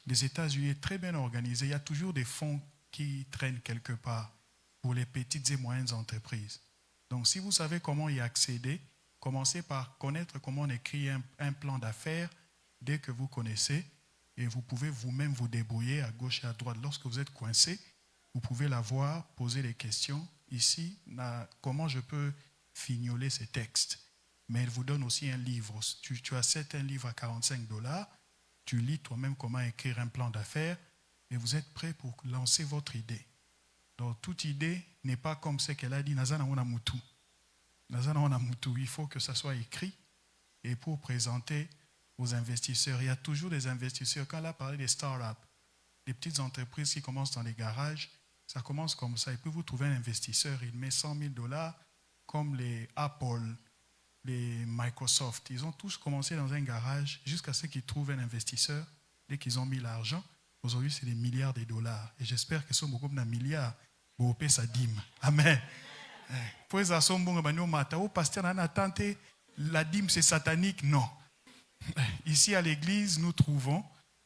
les États-Unis sont très bien organisés. Il y a toujours des fonds qui traînent quelque part pour les petites et moyennes entreprises. Donc, si vous savez comment y accéder, commencez par connaître comment on écrit un plan d'affaires dès que vous connaissez, et vous pouvez vous-même vous débrouiller à gauche et à droite. Lorsque vous êtes coincé, vous pouvez la voir, poser des questions. Ici, comment je peux fignoler ces textes? Mais elle vous donne aussi un livre. Tu achètes un livre à $45, tu lis toi-même comment écrire un plan d'affaires et vous êtes prêt pour lancer votre idée. Donc, toute idée n'est pas comme ce qu'elle a dit, Nazana wana mutu. Nazana wana mutu. Il faut que ça soit écrit. Et pour présenter aux investisseurs, il y a toujours des investisseurs. Quand elle a parlé des startups, des petites entreprises qui commencent dans les garages, ça commence comme ça. Et puis vous trouvez un investisseur, il met $100,000, comme les Apple, les Microsoft. Ils ont tous commencé dans un garage jusqu'à ce qu'ils trouvent un investisseur. Dès qu'ils ont mis l'argent, aujourd'hui c'est des milliards de dollars. Et j'espère que ce sont beaucoup d'un milliard pour payer sa dîme. Amen. Pour les assombons, pasteur a tenté, la dîme c'est satanique. Non. Ici à l'église, nous trouvons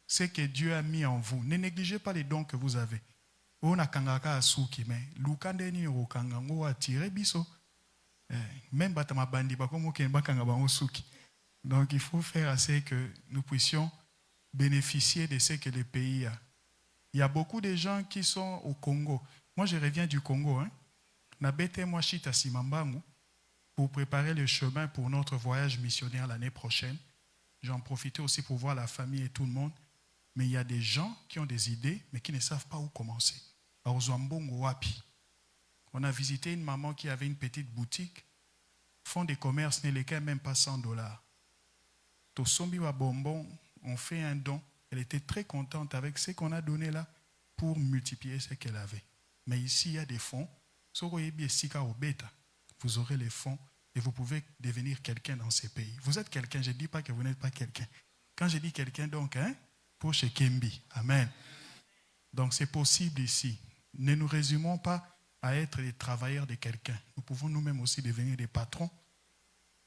ce que Dieu a mis en vous. Ne négligez pas les dons que vous avez. Même donc il faut faire assez que nous puissions bénéficier de ce que le pays a. Il y a beaucoup de gens qui sont au Congo. Moi je reviens du Congo. Moi chita simambangu pour préparer le chemin pour notre voyage missionnaire l'année prochaine. J'en profitais aussi pour voir la famille et tout le monde. Mais il y a des gens qui ont des idées, mais qui ne savent pas où commencer. On a visité une maman qui avait une petite boutique. Fonds de commerce ne les même pas $100. Tosombi wa bonbon, on fait un don. Elle était très contente avec ce qu'on a donné là pour multiplier ce qu'elle avait. Mais ici, il y a des fonds. Vous aurez les fonds et vous pouvez devenir quelqu'un dans ces pays. Vous êtes quelqu'un, je ne dis pas que vous n'êtes pas quelqu'un. Quand je dis quelqu'un, donc, pour chez Kembi. Amen. Donc, c'est possible ici. Ne nous résumons pas à être des travailleurs de quelqu'un. Nous pouvons nous-mêmes aussi devenir des patrons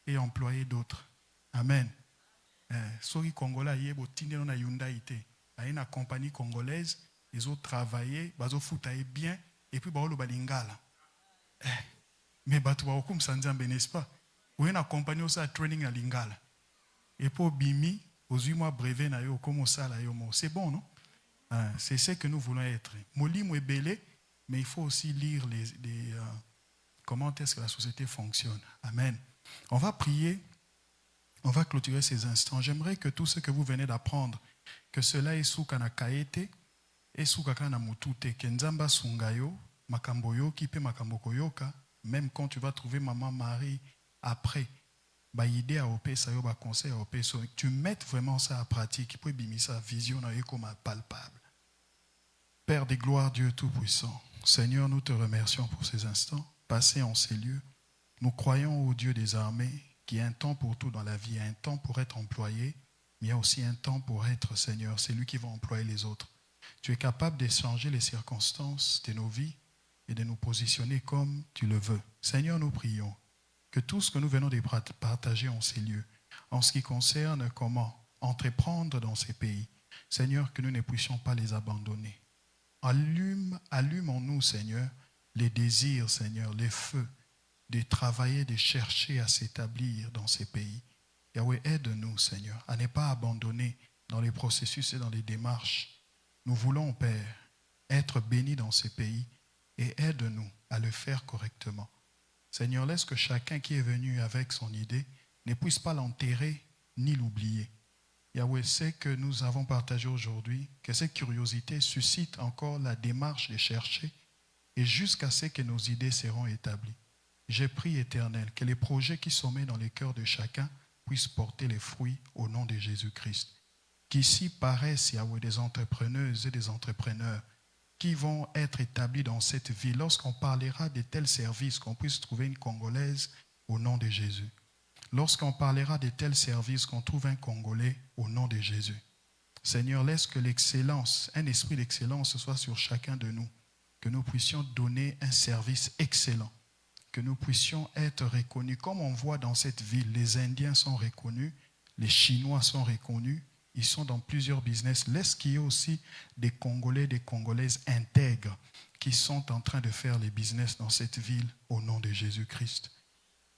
et employer d'autres. Amen. Sori Congolais, il y a Hyundai. Il y a une compagnie congolaise, ils ont travaillé, ils ont foutu bien, et puis ils ont balingala. Mais ils ont comme Sanzambe, n'est-ce pas? Il y a une compagnie aussi à training à Lingala. Et pour Bimi, aux 8 mois brevet, c'est bon, non? C'est ce que nous voulons être. Molim est belé, mais il faut aussi lire comment est-ce que la société fonctionne. Amen. On va prier. On va clôturer ces instants. J'aimerais que tout ce que vous venez d'apprendre, que cela est sous kana kaete, et sous kana mutute, kenzamba sungayo, makamboyo, kipe makambokoyoka, même quand tu vas trouver maman Marie après, idée à opé, ça yoba conseil à opé, tu mettes vraiment ça à pratique, puis bimi sa vision comme palpable. Père des gloires, Dieu Tout-Puissant, Seigneur, nous te remercions pour ces instants passés en ces lieux. Nous croyons au Dieu des armées, qu'il y a un temps pour tout dans la vie, il y a un temps pour être employé, mais il y a aussi un temps pour être Seigneur. C'est lui qui va employer les autres. Tu es capable de changer les circonstances de nos vies et de nous positionner comme tu le veux. Seigneur, nous prions que tout ce que nous venons de partager en ces lieux, en ce qui concerne comment entreprendre dans ces pays, Seigneur, que nous ne puissions pas les abandonner. Allume en nous, Seigneur, les désirs, Seigneur, les feux, de travailler, de chercher à s'établir dans ces pays. Yahweh, aide-nous, Seigneur, à ne pas abandonner dans les processus et dans les démarches, Nous voulons, Père, être bénis dans ces pays et aide-nous à le faire correctement. Seigneur, laisse que chacun qui est venu avec son idée ne puisse pas l'enterrer ni l'oublier. Yahweh, c'est que nous avons partagé aujourd'hui, que cette curiosité suscite encore la démarche de chercher et jusqu'à ce que nos idées seront établies. J'ai prié, Éternel, que les projets qui sommeillent dans les cœurs de chacun puissent porter les fruits au nom de Jésus-Christ. Qu'ici paraissent, Yahweh, des entrepreneuses et des entrepreneurs qui vont être établis dans cette ville. Lorsqu'on parlera de tels services, qu'on puisse trouver une Congolaise au nom de Jésus. Lorsqu'on parlera de tels services, qu'on trouve un Congolais au nom de Jésus. Seigneur, laisse que l'excellence, un esprit d'excellence soit sur chacun de nous, que nous puissions donner un service excellent, que nous puissions être reconnus. Comme on voit dans cette ville, les Indiens sont reconnus, les Chinois sont reconnus, ils sont dans plusieurs business. Laisse qu'il y ait aussi des Congolais, des Congolaises intègres qui sont en train de faire les business dans cette ville au nom de Jésus-Christ.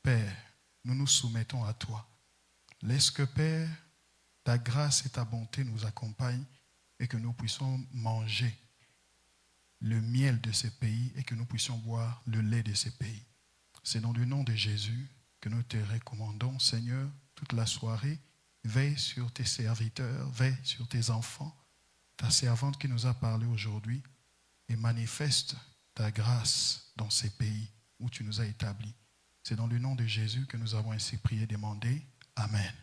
Père, nous nous soumettons à toi. Laisse que, Père, ta grâce et ta bonté nous accompagnent et que nous puissions manger le miel de ces pays et que nous puissions boire le lait de ces pays. C'est dans le nom de Jésus que nous te recommandons, Seigneur, toute la soirée. Veille sur tes serviteurs, veille sur tes enfants, ta servante qui nous a parlé aujourd'hui, et manifeste ta grâce dans ces pays où tu nous as établis. C'est dans le nom de Jésus que nous avons ainsi prié et demandé. Amen.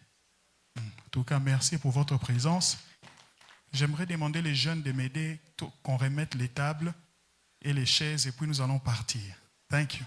En tout cas, merci pour votre présence. J'aimerais demander les jeunes de m'aider qu'on remette les tables et les chaises et puis nous allons partir. Thank you.